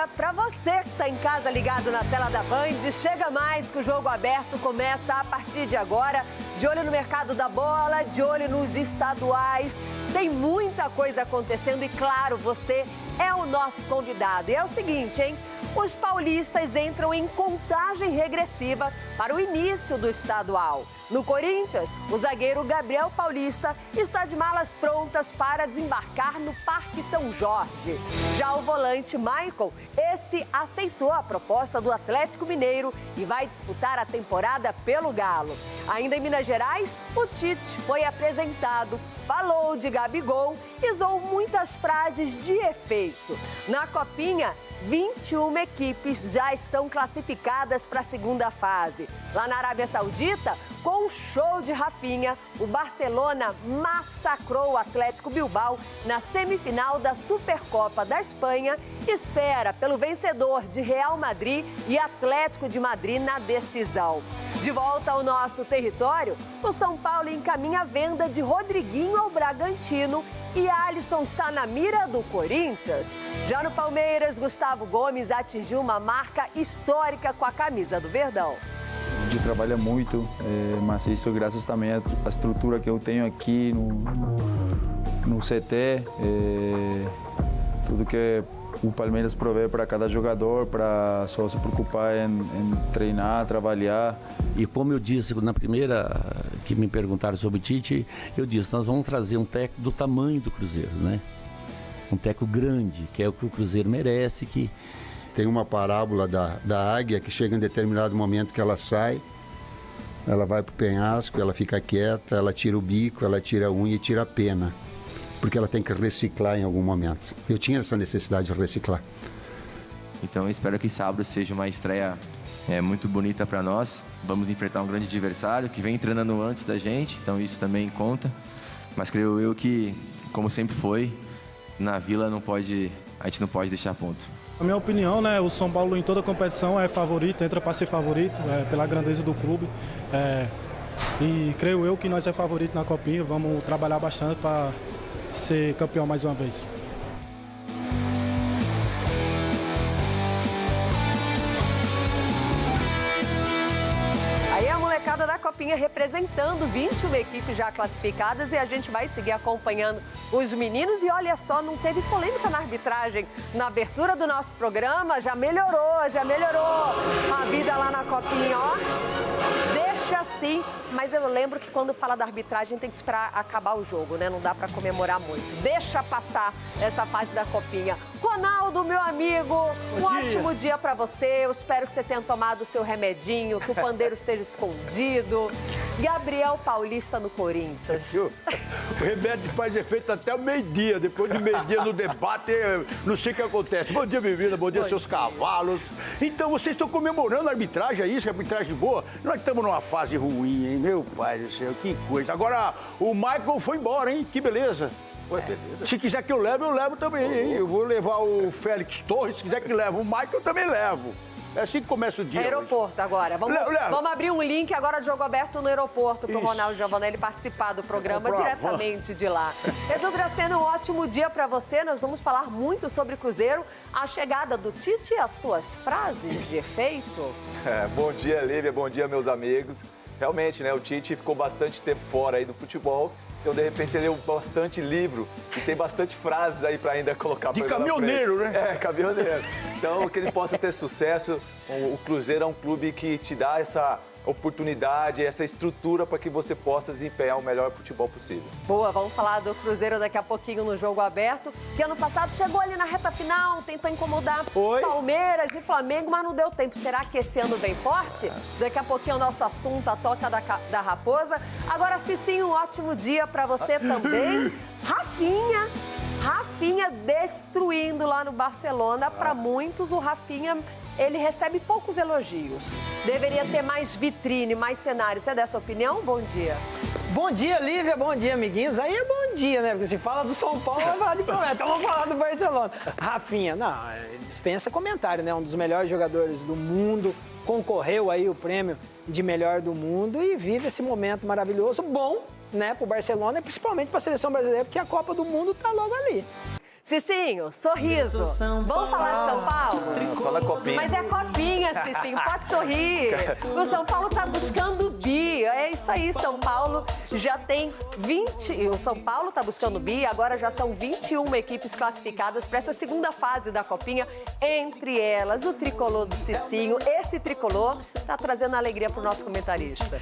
dia para você que está em casa ligado na tela da Band. Chega mais que o Jogo Aberto começa a partir de agora. De olho no mercado da bola, de olho nos estaduais. Tem muita coisa acontecendo e, claro, você é o nosso convidado. E é o seguinte, hein? Os paulistas entram em contagem regressiva para o início do estadual. No Corinthians, o zagueiro Gabriel Paulista está de malas prontas para desembarcar no Parque São Jorge. Já o volante Michael, esse aceitou a proposta do Atlético Mineiro e vai disputar a temporada pelo Galo. Ainda em Minas Gerais, o Tite foi apresentado, falou de Gabigol e usou muitas frases de efeito. Na Copinha, 21 equipes já estão classificadas para a segunda fase. Lá na Arábia Saudita, com um show de Rafinha, o Barcelona massacrou o Atlético Bilbao na semifinal da Supercopa da Espanha e espera pelo vencedor de Real Madrid e Atlético de Madrid na decisão. De volta ao nosso território, o São Paulo encaminha a venda de Rodriguinho ao Bragantino e Alisson está na mira do Corinthians. Já no Palmeiras, Gustavo Gomes atingiu uma marca histórica com a camisa do Verdão. A gente trabalha muito, mas isso graças também à estrutura que eu tenho aqui no CT, tudo que o Palmeiras provê para cada jogador, para só se preocupar em treinar, trabalhar. E como eu disse na primeira que me perguntaram sobre o Tite, eu disse, nós vamos trazer um técnico do tamanho do Cruzeiro, né? Um técnico grande, que é o que o Cruzeiro merece, que... Tem uma parábola da águia que chega em determinado momento que ela sai, ela vai para o penhasco, ela fica quieta, ela tira o bico, ela tira a unha e tira a pena, porque ela tem que reciclar em algum momento. Eu tinha essa necessidade de reciclar. Então eu espero que sábado seja uma estreia muito bonita para nós. Vamos enfrentar um grande adversário que vem treinando antes da gente, então isso também conta. Mas creio eu que, como sempre foi, na Vila a gente não pode deixar ponto. Na minha opinião, né, o São Paulo em toda competição é favorito, entra para ser favorito, pela grandeza do clube. E creio eu que nós é favorito na Copinha, vamos trabalhar bastante para ser campeão mais uma vez. Aí a molecada da Copinha representando 21 equipes já classificadas e a gente vai seguir acompanhando os meninos. E olha só, não teve polêmica na arbitragem na abertura do nosso programa. Já melhorou a vida lá na Copinha, ó. Deixa assim, mas eu lembro que quando fala da arbitragem tem que esperar acabar o jogo, né? Não dá para comemorar muito. Deixa passar essa fase da Copinha. Ronaldo, meu amigo, um ótimo dia para você. Eu espero que você tenha tomado o seu remedinho, que o pandeiro esteja escondido. Gabriel Paulista no Corinthians. O remédio faz efeito até o meio-dia. Depois de meio-dia no debate, não sei o que acontece. Bom dia, menina. Bom dia, seus cavalos. Então, vocês estão comemorando a arbitragem, é isso? A arbitragem boa? Nós estamos numa fase ruim, hein? Meu pai do céu, que coisa. Agora, o Michael foi embora, hein? Que beleza. Beleza. Se quiser que eu levo também, hein? Eu vou levar o Félix Torres, se quiser que leve. O Michael eu também levo. É assim que começa o dia. Aeroporto hoje. Agora. Vamos abrir um link agora de Jogo Aberto no aeroporto para o Ronaldo Giovanelli participar do programa diretamente de lá. Edu Dracena, um ótimo dia para você. Nós vamos falar muito sobre Cruzeiro, a chegada do Tite e as suas frases de efeito. Bom dia, Lívia. Bom dia, meus amigos. Realmente, né? O Tite ficou bastante tempo fora aí do futebol. Então, de repente, ele leu bastante livro e tem bastante frases aí para ainda colocar. De caminhoneiro, né? Caminhoneiro. Então, que ele possa ter sucesso. O Cruzeiro é um clube que te dá essa oportunidade, essa estrutura para que você possa desempenhar o melhor futebol possível. Boa, vamos falar do Cruzeiro daqui a pouquinho no Jogo Aberto, que ano passado chegou ali na reta final, tentou incomodar Palmeiras e Flamengo, mas não deu tempo. Será que esse ano vem forte? Daqui a pouquinho é o nosso assunto, a toca da raposa. Agora, sim, um ótimo dia para você também. Rafinha destruindo lá no Barcelona. Para muitos, o Rafinha, ele recebe poucos elogios. Deveria ter mais vitrine, mais cenário. Você é dessa opinião? Bom dia. Bom dia, Lívia. Bom dia, amiguinhos. Aí é bom dia, né? Porque se fala do São Paulo, vai falar de promessa. Então vamos falar do Barcelona. Rafinha, não, dispensa comentário, né? Um dos melhores jogadores do mundo. Concorreu aí o prêmio de melhor do mundo e vive esse momento maravilhoso, bom, né, pro Barcelona e principalmente para a seleção brasileira, porque a Copa do Mundo tá logo ali. Cicinho, sorriso. Vamos falar de São Paulo? Só na copinha. Mas é copinha, Cicinho, pode sorrir. O São Paulo tá buscando o bi. É isso aí, São Paulo já tem 20... O São Paulo tá buscando o bi, agora já são 21 equipes classificadas para essa segunda fase da copinha. Entre elas, o tricolor do Cicinho. Esse tricolor tá trazendo alegria pro nosso comentarista.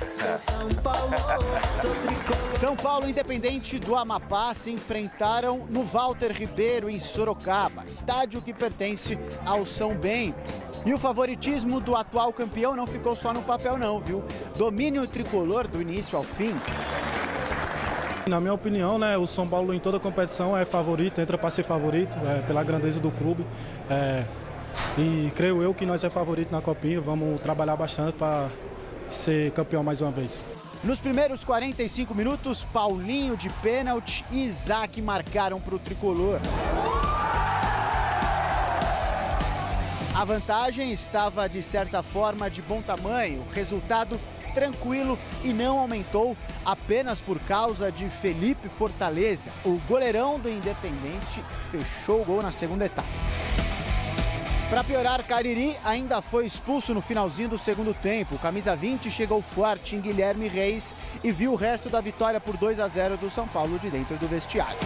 São Paulo e Independente do Amapá se enfrentaram no Walter Ribeiro, em Sorocaba, estádio que pertence ao São Bento. E o favoritismo do atual campeão não ficou só no papel não, viu? Domínio tricolor do início ao fim. Na minha opinião, né, o São Paulo em toda competição é favorito, entra para ser favorito, pela grandeza do clube. E creio eu que nós é favorito na copinha, vamos trabalhar bastante para ser campeão mais uma vez. Nos primeiros 45 minutos, Paulinho de pênalti e Isaac marcaram para o tricolor. A vantagem estava, de certa forma, de bom tamanho. Resultado tranquilo e não aumentou apenas por causa de Felipe Fortaleza. O goleirão do Independente fechou o gol na segunda etapa. Para piorar, Cariri ainda foi expulso no finalzinho do segundo tempo. O camisa 20 chegou forte em Guilherme Reis e viu o resto da vitória por 2-0 do São Paulo de dentro do vestiário.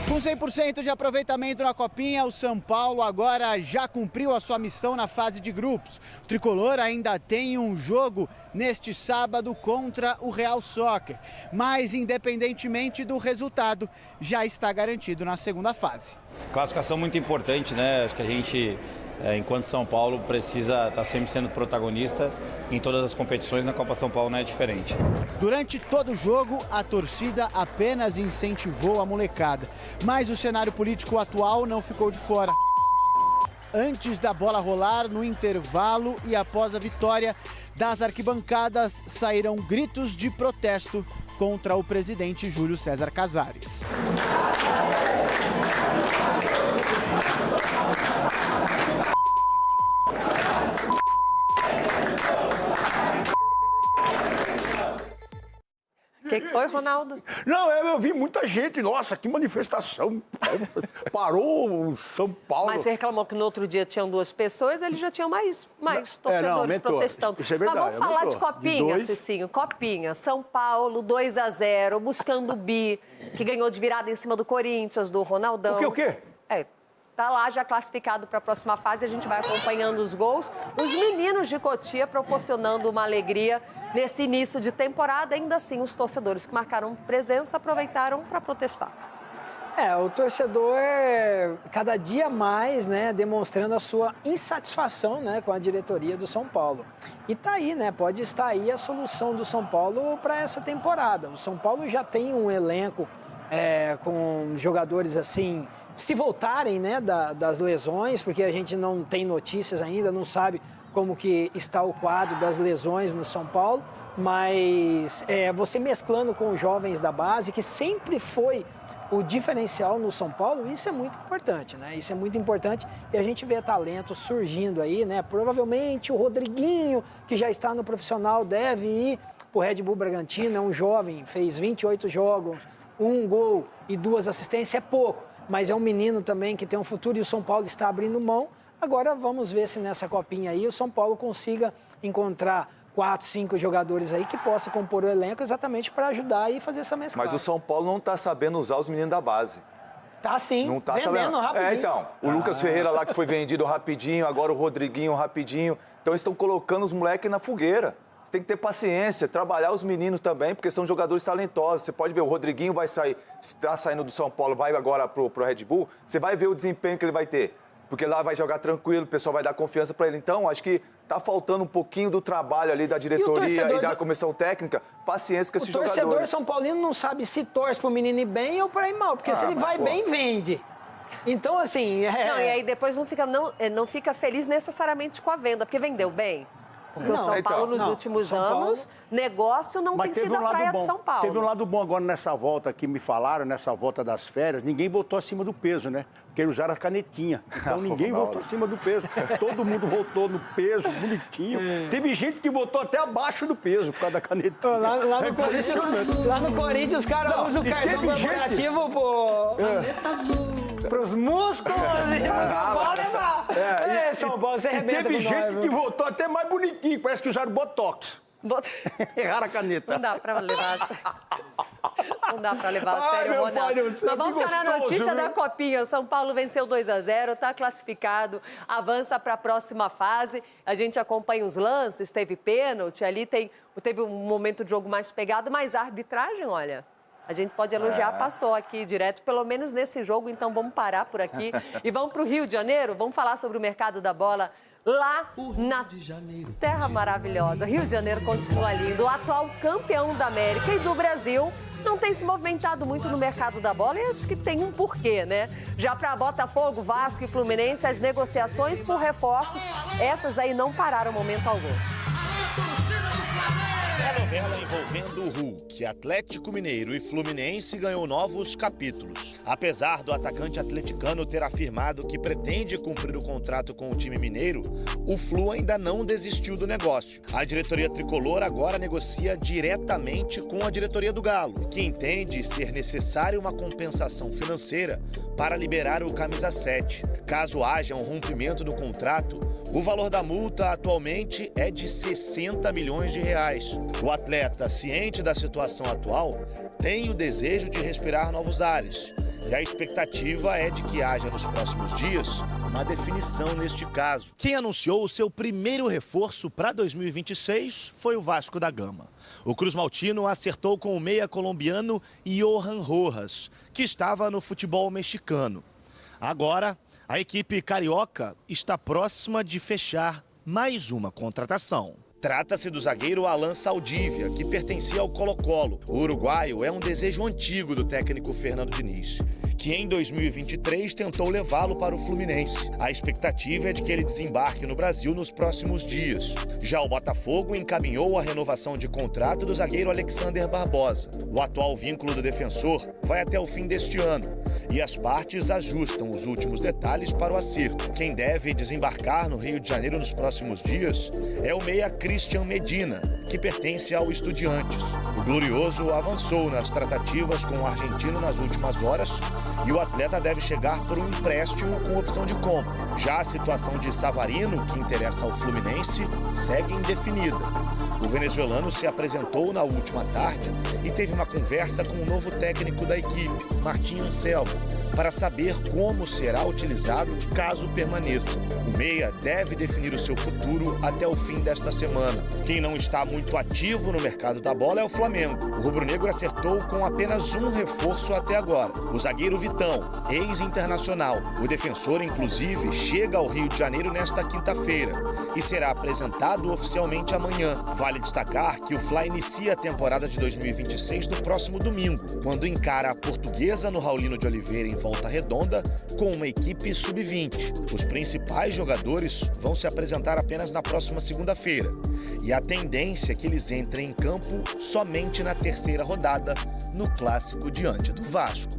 Com 100% de aproveitamento na Copinha, o São Paulo agora já cumpriu a sua missão na fase de grupos. O tricolor ainda tem um jogo neste sábado contra o Real Soccer, mas independentemente do resultado, já está garantido na segunda fase. Classificação muito importante, né? Acho que a gente, enquanto São Paulo, precisa estar sempre sendo protagonista em todas as competições. Na Copa São Paulo não é diferente. Durante todo o jogo, a torcida apenas incentivou a molecada, mas o cenário político atual não ficou de fora. Antes da bola rolar, no intervalo e após a vitória, das arquibancadas saíram gritos de protesto contra o presidente Júlio César Casares. O que foi, Ronaldo? Não, eu vi muita gente. Nossa, que manifestação. Parou o São Paulo. Mas você reclamou que no outro dia tinham 2 pessoas, ele já tinha mais torcedores protestando. Isso é verdade, mas vamos falar de copinha, de Cicinho. Copinha, São Paulo, 2-0, buscando o bi, que ganhou de virada em cima do Corinthians, do Ronaldão. O quê? Tá lá já classificado para a próxima fase, a gente vai acompanhando os gols. Os meninos de Cotia proporcionando uma alegria nesse início de temporada. Ainda assim, os torcedores que marcaram presença aproveitaram para protestar. O torcedor cada dia mais, né, demonstrando a sua insatisfação, né, com a diretoria do São Paulo. E tá aí, né, pode estar aí a solução do São Paulo para essa temporada. O São Paulo já tem um elenco com jogadores assim, se voltarem, né, das lesões, porque a gente não tem notícias ainda, não sabe como que está o quadro das lesões no São Paulo, mas você mesclando com os jovens da base, que sempre foi o diferencial no São Paulo, isso é muito importante, né? Isso é muito importante e a gente vê talento surgindo aí, né? Provavelmente o Rodriguinho, que já está no profissional, deve ir para o Red Bull Bragantino, é um jovem, fez 28 jogos, 1 gol e 2 assistências, é pouco. Mas é um menino também que tem um futuro e o São Paulo está abrindo mão. Agora vamos ver se nessa copinha aí o São Paulo consiga encontrar 4, 5 jogadores aí que possam compor o elenco exatamente para ajudar e fazer essa mesclagem. Mas o São Paulo não está sabendo usar os meninos da base. Tá sim, não tá vendendo sabendo. rapidinho. Então, o Lucas Ferreira lá que foi vendido rapidinho, agora o Rodriguinho rapidinho. Então eles estão colocando os moleques na fogueira. Você tem que ter paciência, trabalhar os meninos também, porque são jogadores talentosos. Você pode ver, o Rodriguinho vai sair, está saindo do São Paulo, vai agora pro Red Bull, você vai ver o desempenho que ele vai ter. Porque lá vai jogar tranquilo, o pessoal vai dar confiança para ele. Então, acho que tá faltando um pouquinho do trabalho ali da diretoria e da comissão técnica, paciência com esses jogadores. O torcedor São Paulino não sabe se torce pro menino ir bem ou para ir mal, porque se ele vai bem, vende. Então, assim... Não, e aí depois não fica feliz necessariamente com a venda, porque vendeu bem. Porque o São Paulo, nos últimos anos, negócio não tem sido a praia de São Paulo. Teve um lado bom agora nessa volta que me falaram, nessa volta das férias, ninguém botou acima do peso, né? Porque eles usaram a canetinha. Então ninguém voltou acima do peso. Todo mundo voltou no peso, bonitinho. Teve gente que voltou até abaixo do peso por causa da canetinha. Lá no Corinthians, os caras usam o cartão comemorativo pros músculos e São Paulo, você arrebenta. Teve gente que voltou até mais bonitinho, parece que usaram Botox. Erraram a caneta. Não dá pra levar. Não dá pra levar a sério, Ronaldo. Mas vamos ficar na notícia da Copinha. São Paulo venceu 2-0, está classificado, avança para a próxima fase. A gente acompanha os lances, teve pênalti, ali teve um momento de jogo mais pegado, mas a arbitragem, olha, a gente pode elogiar, passou aqui direto, pelo menos nesse jogo, então vamos parar por aqui. E vamos para o Rio de Janeiro, vamos falar sobre o mercado da bola lá na terra maravilhosa. Rio de Janeiro continua lindo. O atual campeão da América e do Brasil não tem se movimentado muito no mercado da bola e acho que tem um porquê, né? Já para Botafogo, Vasco e Fluminense, as negociações por reforços, essas aí não pararam momento algum. A novela envolvendo o Hulk, Atlético Mineiro e Fluminense ganhou novos capítulos. Apesar do atacante atleticano ter afirmado que pretende cumprir o contrato com o time mineiro, o Flu ainda não desistiu do negócio. A diretoria tricolor agora negocia diretamente com a diretoria do Galo, que entende ser necessária uma compensação financeira para liberar o camisa 7. Caso haja um rompimento do contrato, o valor da multa atualmente é de 60 milhões de reais. O atleta, ciente da situação atual, tem o desejo de respirar novos ares. E a expectativa é de que haja nos próximos dias uma definição neste caso. Quem anunciou o seu primeiro reforço para 2026 foi o Vasco da Gama. O Cruz Maltino acertou com o meia colombiano Johan Rojas, que estava no futebol mexicano. Agora, a equipe carioca está próxima de fechar mais uma contratação. Trata-se do zagueiro Alan Saldívia, que pertencia ao Colo-Colo. O uruguaio é um desejo antigo do técnico Fernando Diniz, que em 2023 tentou levá-lo para o Fluminense. A expectativa é de que ele desembarque no Brasil nos próximos dias. Já o Botafogo encaminhou a renovação de contrato do zagueiro Alexander Barbosa. O atual vínculo do defensor vai até o fim deste ano e as partes ajustam os últimos detalhes para o acerto. Quem deve desembarcar no Rio de Janeiro nos próximos dias é o meia Christian Medina, que pertence ao Estudiantes. O glorioso avançou nas tratativas com o argentino nas últimas horas e o atleta deve chegar por um empréstimo com opção de compra. Já a situação de Savarino, que interessa ao Fluminense, segue indefinida. O venezuelano se apresentou na última tarde e teve uma conversa com o novo técnico da equipe, Martim Anselmo, para saber como será utilizado caso permaneça. O meia deve definir o seu futuro até o fim desta semana. Quem não está muito ativo no mercado da bola é o Flamengo. O rubro-negro acertou com apenas um reforço até agora, o zagueiro Vitão, ex-internacional. O defensor, inclusive, chega ao Rio de Janeiro nesta quinta-feira e será apresentado oficialmente amanhã. Vale destacar que o Fla inicia a temporada de 2026 no próximo domingo, quando encara a Portuguesa no Raulino de Oliveira em Volta Redonda com uma equipe sub-20. Os principais jogadores vão se apresentar apenas na próxima segunda-feira e a tendência é que eles entrem em campo somente na terceira rodada no clássico diante do Vasco.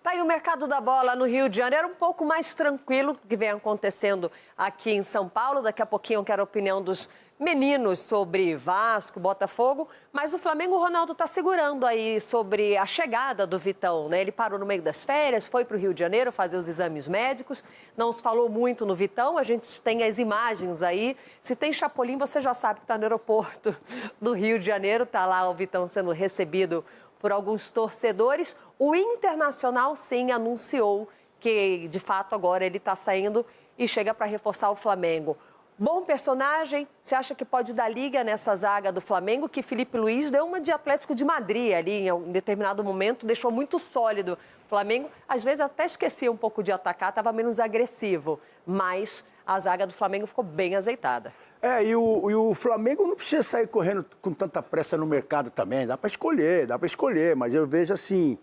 Tá aí o mercado da bola no Rio de Janeiro, um pouco mais tranquilo que vem acontecendo aqui em São Paulo. Daqui a pouquinho eu quero a opinião dos meninos sobre Vasco, Botafogo, mas o Flamengo, o Ronaldo está segurando aí sobre a chegada do Vitão, né? Ele parou no meio das férias, foi para o Rio de Janeiro fazer os exames médicos, não se falou muito no Vitão, a gente tem as imagens aí. Se tem Chapolin, você já sabe que está no aeroporto do Rio de Janeiro, está lá o Vitão sendo recebido por alguns torcedores. O Internacional, sim, anunciou que, de fato, agora ele está saindo e chega para reforçar o Flamengo. Bom personagem, você acha que pode dar liga nessa zaga do Flamengo, que Felipe Luiz deu uma de Atlético de Madrid ali em um determinado momento, deixou muito sólido. O Flamengo, às vezes, até esquecia um pouco de atacar, estava menos agressivo, mas a zaga do Flamengo ficou bem azeitada. E o Flamengo não precisa sair correndo com tanta pressa no mercado também, dá para escolher, mas eu vejo assim,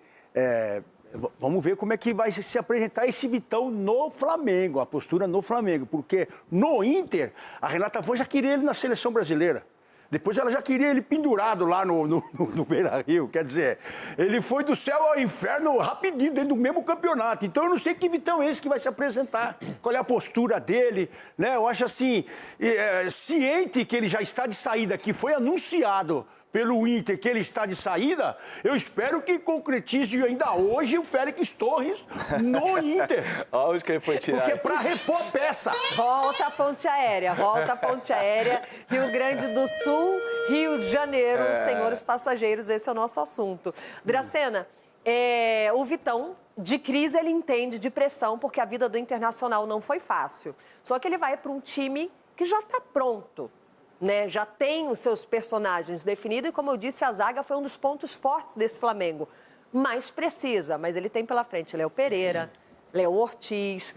Vamos ver como é que vai se apresentar esse Vitão no Flamengo, a postura no Flamengo. Porque no Inter, a Renata Von já queria ele na seleção brasileira. Depois ela já queria ele pendurado lá no Beira-Rio. Quer dizer, ele foi do céu ao inferno rapidinho, dentro do mesmo campeonato. Então eu não sei que Vitão é esse que vai se apresentar. Qual é a postura dele, né? Eu acho assim, ciente que ele já está de saída, que foi anunciado pelo Inter que ele está de saída, eu espero que concretize ainda hoje o Félix Torres no Inter. Olha onde que ele foi tirar. Porque é para repor peça. Volta a ponte aérea, Rio Grande do Sul, Rio de Janeiro, senhores passageiros, esse é o nosso assunto. Dracena, o Vitão, de crise ele entende, de pressão, porque a vida do Internacional não foi fácil. Só que ele vai para um time que já está pronto. Né, já tem os seus personagens definidos e, como eu disse, a zaga foi um dos pontos fortes desse Flamengo. Mais precisa, mas ele tem pela frente Léo Pereira, Léo Ortiz,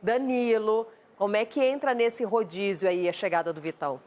Danilo. Como é que entra nesse rodízio aí a chegada do Vitão?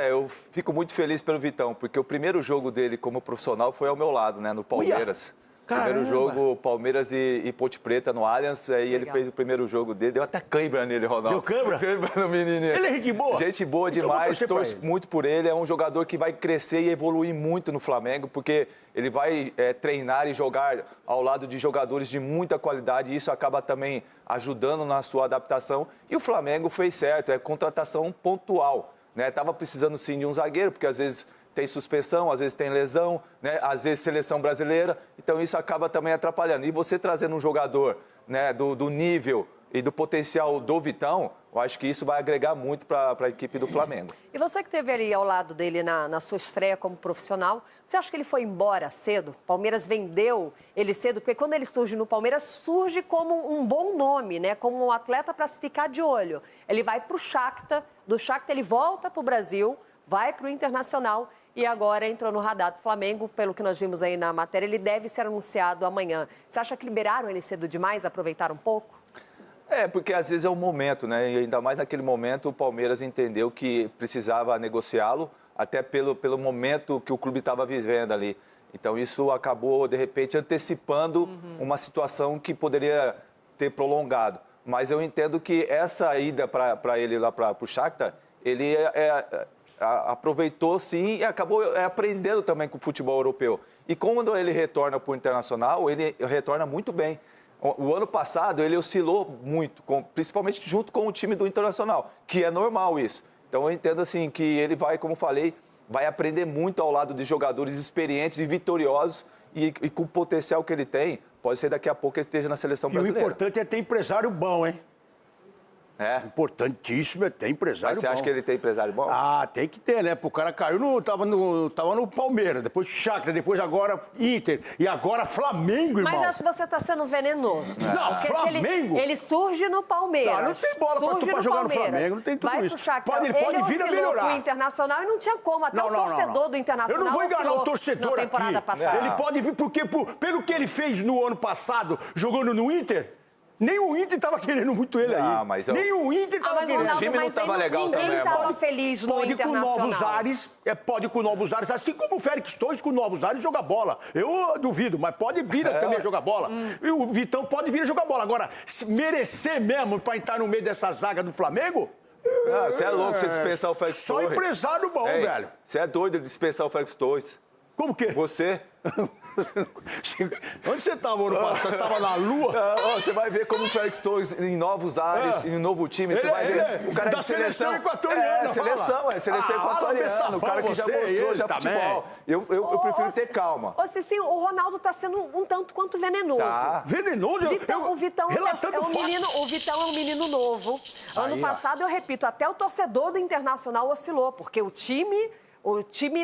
Eu fico muito feliz pelo Vitão, porque o primeiro jogo dele como profissional foi ao meu lado, né, no Palmeiras. Primeiro jogo, Palmeiras e Ponte Preta no Allianz, aí ele fez o primeiro jogo dele, deu até cãibra nele, Ronaldo. Deu cãibra? Cãibra no menininho. Ele é gente boa? Gente boa demais, torço muito por ele, é um jogador que vai crescer e evoluir muito no Flamengo, porque ele vai treinar e jogar ao lado de jogadores de muita qualidade, e isso acaba também ajudando na sua adaptação. E o Flamengo fez certo, é contratação pontual, né? Tava precisando sim de um zagueiro, porque às vezes tem suspensão, às vezes tem lesão, né? Às vezes seleção brasileira, então isso acaba também atrapalhando. E você trazendo um jogador, né, do nível e do potencial do Vitão, eu acho que isso vai agregar muito para a equipe do Flamengo. E você que esteve ali ao lado dele na sua estreia como profissional, você acha que ele foi embora cedo? Palmeiras vendeu ele cedo? Porque quando ele surge no Palmeiras, surge como um bom nome, né? Como um atleta para se ficar de olho. Ele vai para o Shakhtar, do Shakhtar ele volta para o Brasil, vai para o Internacional e agora entrou no radar do Flamengo, pelo que nós vimos aí na matéria, ele deve ser anunciado amanhã. Você acha que liberaram ele cedo demais, aproveitaram um pouco? Porque às vezes é o momento, né? E ainda mais naquele momento o Palmeiras entendeu que precisava negociá-lo, até pelo momento que o clube estava vivendo ali. Então isso acabou, de repente, antecipando uma situação que poderia ter prolongado. Mas eu entendo que essa ida para ele lá para o Shakhtar, ele aproveitou sim e acabou aprendendo também com o futebol europeu. E quando ele retorna para o Internacional, ele retorna muito bem. O ano passado ele oscilou muito, principalmente junto com o time do Internacional, que é normal isso. Então eu entendo assim que ele vai, como falei, vai aprender muito ao lado de jogadores experientes e vitoriosos e com o potencial que ele tem, pode ser daqui a pouco ele esteja na seleção brasileira. E o importante é ter empresário bom, hein? Importantíssimo é ter empresário bom. Mas você acha que ele tem empresário bom? Tem que ter, né? Porque o cara caiu, tava no Palmeiras, depois Shakhtar, depois agora Inter e agora Flamengo, irmão. Mas acho que você está sendo venenoso. Não, Flamengo? Ele surge no Palmeiras. Não tem bola para jogar no Flamengo, não tem tudo vai isso. Pro Shakhtar. Ele pode vir a melhorar. Pro Internacional e não tinha como, até o torcedor do Internacional eu não vou enganar o torcedor na temporada aqui. passada. Ele pode vir porque, pelo que ele fez no ano passado, jogando no Inter... Nem o Inter estava querendo muito ele aí. Nem o Inter estava querendo. O time não estava legal também, ninguém estava feliz no Internacional. Pode com novos ares, assim como o Félix Torres com novos ares joga bola. Eu duvido, mas pode vir também a jogar bola. E o Vitão pode vir a jogar bola. Agora, merecer mesmo para entrar no meio dessa zaga do Flamengo... Você é louco você dispensar o Félix Torres. Só empresário bom, velho. Você é doido de dispensar o Félix Torres. Como que? Você... Onde você estava ano passado? Você estava na Lua? Você vai ver como o Félix Torres em novos ares, em um novo time. Você vai ver. O cara da seleção equatoriana. Seleção equatoriana. O cara que já mostrou já futebol. Eu prefiro ter calma. Cicinho, o Ronaldo está sendo um tanto quanto venenoso. Venenoso? O Vitão é um menino novo. Ano passado, eu repito, até o torcedor do Internacional oscilou, porque o time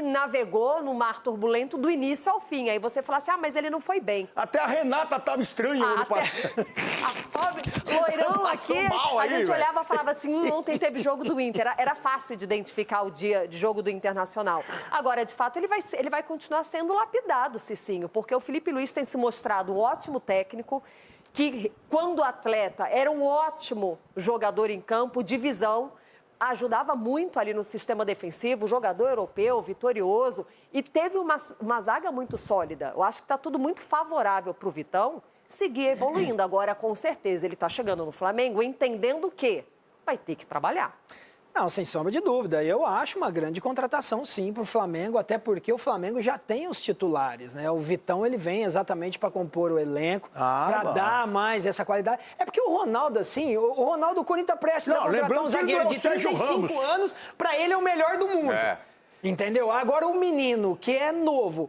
navegou no mar turbulento do início ao fim. Aí você fala assim, mas ele não foi bem. Até a Renata estava estranha ano passado. A pobre loirão aqui, a gente olhava e falava assim, ontem teve jogo do Inter. Era fácil de identificar o dia de jogo do Internacional. Agora, de fato, ele vai continuar sendo lapidado, Cicinho, porque o Felipe Luiz tem se mostrado um ótimo técnico, que quando atleta era um ótimo jogador em campo, de visão, ajudava muito ali no sistema defensivo, jogador europeu, vitorioso, e teve uma zaga muito sólida. Eu acho que está tudo muito favorável para o Vitão seguir evoluindo. Agora, com certeza, ele está chegando no Flamengo entendendo que vai ter que trabalhar. Não, sem sombra de dúvida. Eu acho uma grande contratação, sim, para o Flamengo, até porque o Flamengo já tem os titulares, né? O Vitão, ele vem exatamente para compor o elenco, para dar mais essa qualidade. É porque o Ronaldo, assim, o Ronaldo, o Corinthians prestes a contratar um zagueiro de 35 anos, para ele é o melhor do mundo. Entendeu? Agora o menino, que é novo,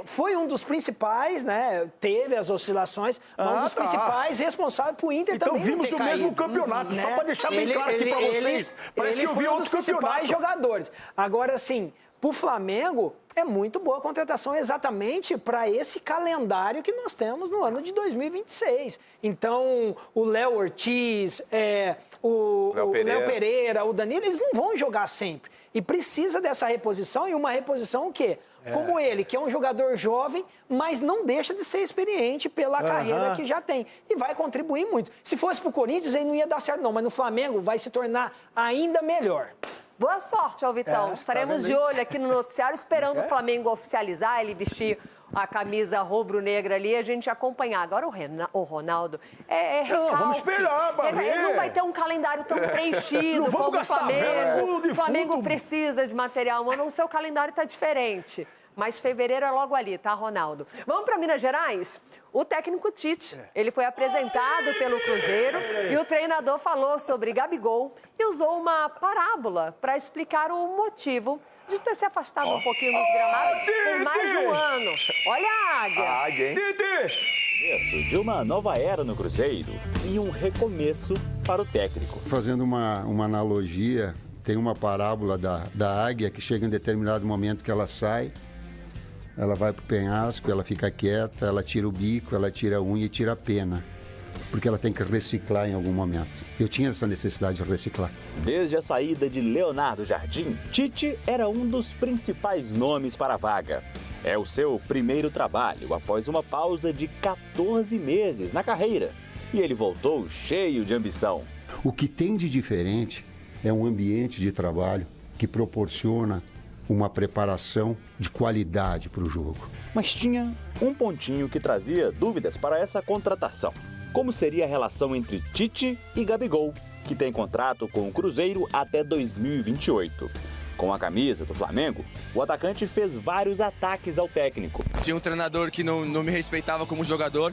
foi um dos principais, né? Teve as oscilações, um dos principais responsáveis por Inter então, também. Então vimos o mesmo campeonato, né? Só para deixar bem claro aqui para vocês. Parece que eu vi outros campeonatos. Jogadores. Agora, assim, para o Flamengo, é muito boa a contratação exatamente para esse calendário que nós temos no ano de 2026. Então, o Léo Ortiz, o Léo Pereira, o Danilo, eles não vão jogar sempre. E precisa dessa reposição, e uma reposição o quê? Como ele, que é um jogador jovem, mas não deixa de ser experiente pela carreira que já tem. E vai contribuir muito. Se fosse pro Corinthians, ele não ia dar certo não, mas no Flamengo vai se tornar ainda melhor. Boa sorte ao Vitão. Estaremos de olho aqui no noticiário, esperando o Flamengo oficializar, ele vestir a camisa rubro-negra ali, a gente acompanhar. Agora o Ronaldo recalque. Vamos esperar, Ele não vai ter um calendário tão preenchido como o Flamengo. O Flamengo precisa de material humano, o seu calendário está diferente. Mas fevereiro é logo ali, tá, Ronaldo? Vamos para Minas Gerais? O técnico Tite, ele foi apresentado pelo Cruzeiro e o treinador falou sobre Gabigol e usou uma parábola para explicar o motivo de ter se afastado um pouquinho dos gramados por mais de um ano. Olha a águia. Começo de uma nova era no Cruzeiro e um recomeço para o técnico. Fazendo uma analogia, tem uma parábola da águia que chega em determinado momento que ela sai, ela vai para o penhasco, ela fica quieta, ela tira o bico, ela tira a unha e tira a pena. Porque ela tem que reciclar em algum momento. Eu tinha essa necessidade de reciclar. Desde a saída de Leonardo Jardim, Tite era um dos principais nomes para a vaga. É o seu primeiro trabalho após uma pausa de 14 meses na carreira. E ele voltou cheio de ambição. O que tem de diferente é um ambiente de trabalho que proporciona uma preparação de qualidade para o jogo. Mas tinha um pontinho que trazia dúvidas para essa contratação. Como seria a relação entre Tite e Gabigol, que tem contrato com o Cruzeiro até 2028. Com a camisa do Flamengo, o atacante fez vários ataques ao técnico. Tinha um treinador que não me respeitava como jogador.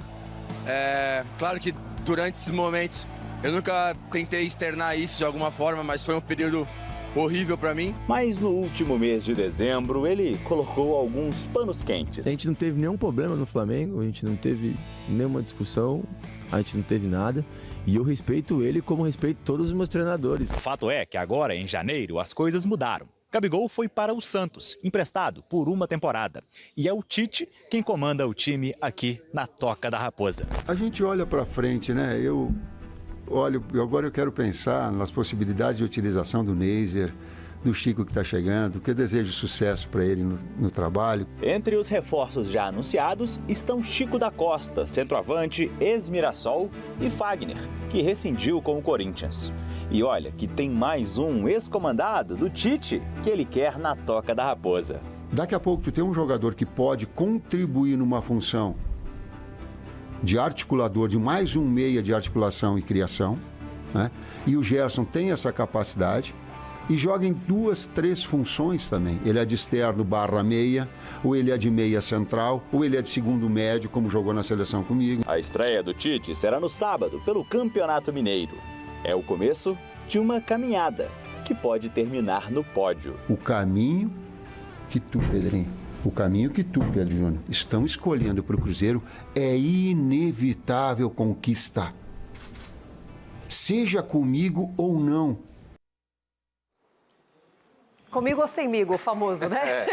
Claro que durante esses momentos eu nunca tentei externar isso de alguma forma, mas foi um período horrível para mim. Mas no último mês de dezembro, ele colocou alguns panos quentes. A gente não teve nenhum problema no Flamengo, a gente não teve nenhuma discussão, a gente não teve nada. E eu respeito ele como respeito todos os meus treinadores. O fato é que agora, em janeiro, as coisas mudaram. Gabigol foi para o Santos, emprestado por uma temporada. E é o Tite quem comanda o time aqui na Toca da Raposa. A gente olha para frente, né? Agora eu quero pensar nas possibilidades de utilização do Neiser, do Chico que está chegando, que eu desejo sucesso para ele no trabalho. Entre os reforços já anunciados estão Chico da Costa, centroavante, ex-Mirassol, e Fagner, que rescindiu com o Corinthians. E olha que tem mais um ex-comandado do Tite que ele quer na Toca da Raposa. Daqui a pouco tu tem um jogador que pode contribuir numa função de articulador, de mais um meia de articulação e criação, né? E o Gerson tem essa capacidade e joga em 2, 3 funções também. Ele é de externo / meia, ou ele é de meia central, ou ele é de segundo médio, como jogou na seleção comigo. A estreia do Tite será no sábado, pelo Campeonato Mineiro. É o começo de uma caminhada que pode terminar no pódio. O caminho que tu, Pedrinho, Pedro Júnior, estão escolhendo para o Cruzeiro é inevitável conquista. Seja comigo ou não. Comigo ou semigo, o famoso, né?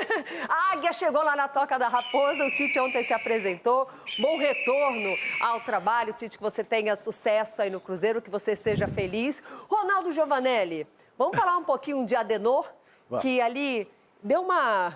A águia chegou lá na Toca da Raposa, o Tite ontem se apresentou. Bom retorno ao trabalho, Tite, que você tenha sucesso aí no Cruzeiro, que você seja feliz. Ronaldo Giovanelli, vamos falar um pouquinho de Adenor, que ali deu uma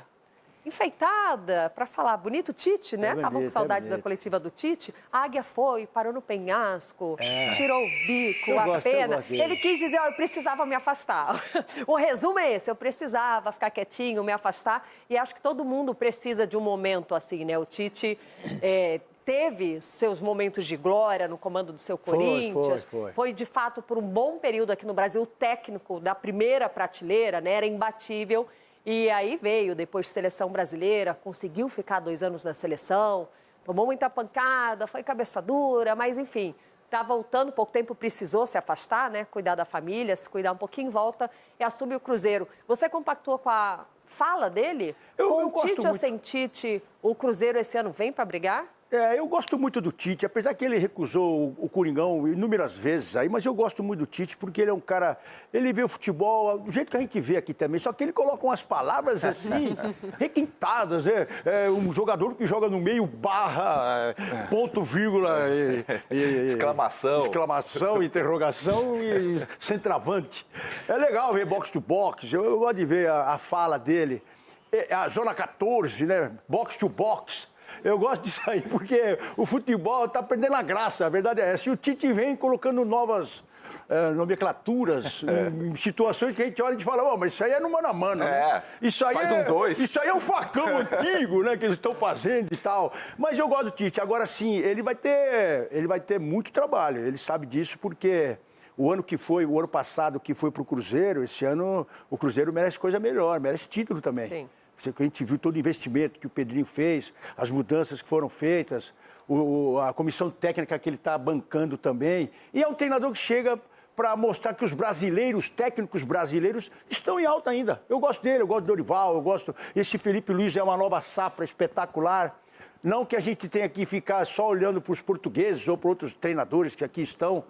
enfeitada, para falar bonito, Tite, né? Estavam com saudades da coletiva do Tite. A águia foi, parou no penhasco, tirou o bico, a pena. Ele quis dizer, eu precisava me afastar. O resumo é esse, eu precisava ficar quietinho, me afastar. E acho que todo mundo precisa de um momento assim, né? O Tite teve seus momentos de glória no comando do seu Corinthians. Foi, de fato, por um bom período aqui no Brasil, técnico da primeira prateleira, né? Era imbatível. E aí veio, depois de seleção brasileira, conseguiu ficar 2 anos na seleção, tomou muita pancada, foi cabeça dura, mas enfim, está voltando, pouco tempo precisou se afastar, né? Cuidar da família, se cuidar um pouquinho, volta e assume o Cruzeiro. Você compactua com a fala dele? Com o Tite ou sem Tite, o Cruzeiro esse ano vem para brigar? Eu gosto muito do Tite, apesar que ele recusou o Coringão inúmeras vezes aí, mas eu gosto muito do Tite porque ele é um cara, ele vê o futebol do jeito que a gente vê aqui também, só que ele coloca umas palavras assim, requintadas, né? Um jogador que joga no meio, barra, ponto, vírgula, exclamação, interrogação e centroavante. É legal ver box to box, eu gosto de ver a fala dele, a zona 14, né? Box to box. Eu gosto disso aí, porque o futebol está perdendo a graça, a verdade é essa. E o Tite vem colocando novas nomenclaturas, situações que a gente olha e fala, oh, mas isso aí é no mano a mano. Né? Isso aí faz um 2. Isso aí é um facão antigo, né, que eles estão fazendo e tal. Mas eu gosto do Tite. Agora sim, ele vai ter muito trabalho. Ele sabe disso porque o ano passado que foi para o Cruzeiro, esse ano o Cruzeiro merece coisa melhor, merece título também. Sim. A gente viu todo o investimento que o Pedrinho fez, as mudanças que foram feitas, a comissão técnica que ele está bancando também. E é um treinador que chega para mostrar que os técnicos brasileiros, estão em alta ainda. Eu gosto dele, eu gosto do Dorival, eu gosto... Esse Felipe Luiz é uma nova safra espetacular. Não que a gente tenha que ficar só olhando para os portugueses ou para outros treinadores que aqui estão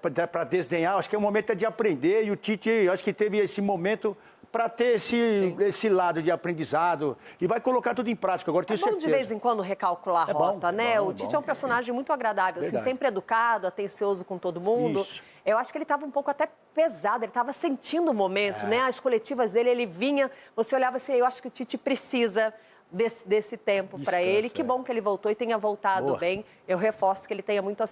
para desdenhar. Acho que o momento é de aprender e o Tite, acho que teve esse momento para ter esse lado de aprendizado e vai colocar tudo em prática. Agora tenho certeza. De vez em quando recalcular a rota, né? O Tite é um personagem muito agradável, assim, sempre educado, atencioso com todo mundo. Isso. Eu acho que ele estava um pouco até pesado, ele estava sentindo o momento, né? As coletivas dele, ele vinha, você olhava assim, eu acho que o Tite precisa desse tempo para ele. Que bom que ele voltou e tenha voltado bem. Eu reforço que ele tenha muito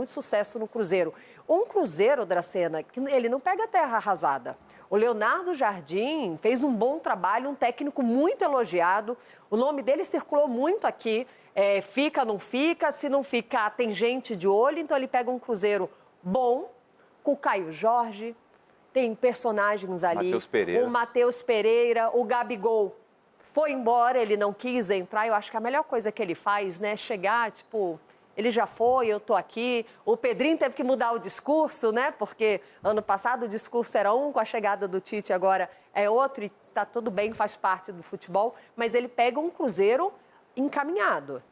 sucesso no Cruzeiro. Um Cruzeiro, Dracena, que ele não pega terra arrasada. O Leonardo Jardim fez um bom trabalho, um técnico muito elogiado. O nome dele circulou muito aqui. Fica, não fica, se não ficar, tem gente de olho. Então ele pega um Cruzeiro bom, com o Caio Jorge, tem personagens ali. O Matheus Pereira, o Gabigol foi embora, ele não quis entrar. Eu acho que a melhor coisa que ele faz, né, é chegar, tipo... Ele já foi, eu tô aqui. O Pedrinho teve que mudar o discurso, né? Porque ano passado o discurso era um, com a chegada do Tite agora é outro. E tá tudo bem, faz parte do futebol. Mas ele pega um Cruzeiro encaminhado.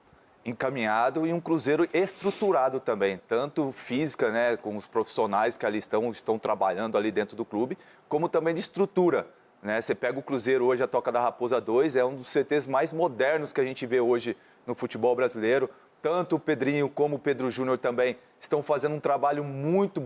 Encaminhado e um Cruzeiro estruturado também. Tanto física, né? Com os profissionais que ali estão trabalhando ali dentro do clube, como também de estrutura. Né? Você pega o Cruzeiro hoje, a Toca da Raposa 2, é um dos CTs mais modernos que a gente vê hoje no futebol brasileiro. Tanto o Pedrinho como o Pedro Júnior também estão fazendo um trabalho muito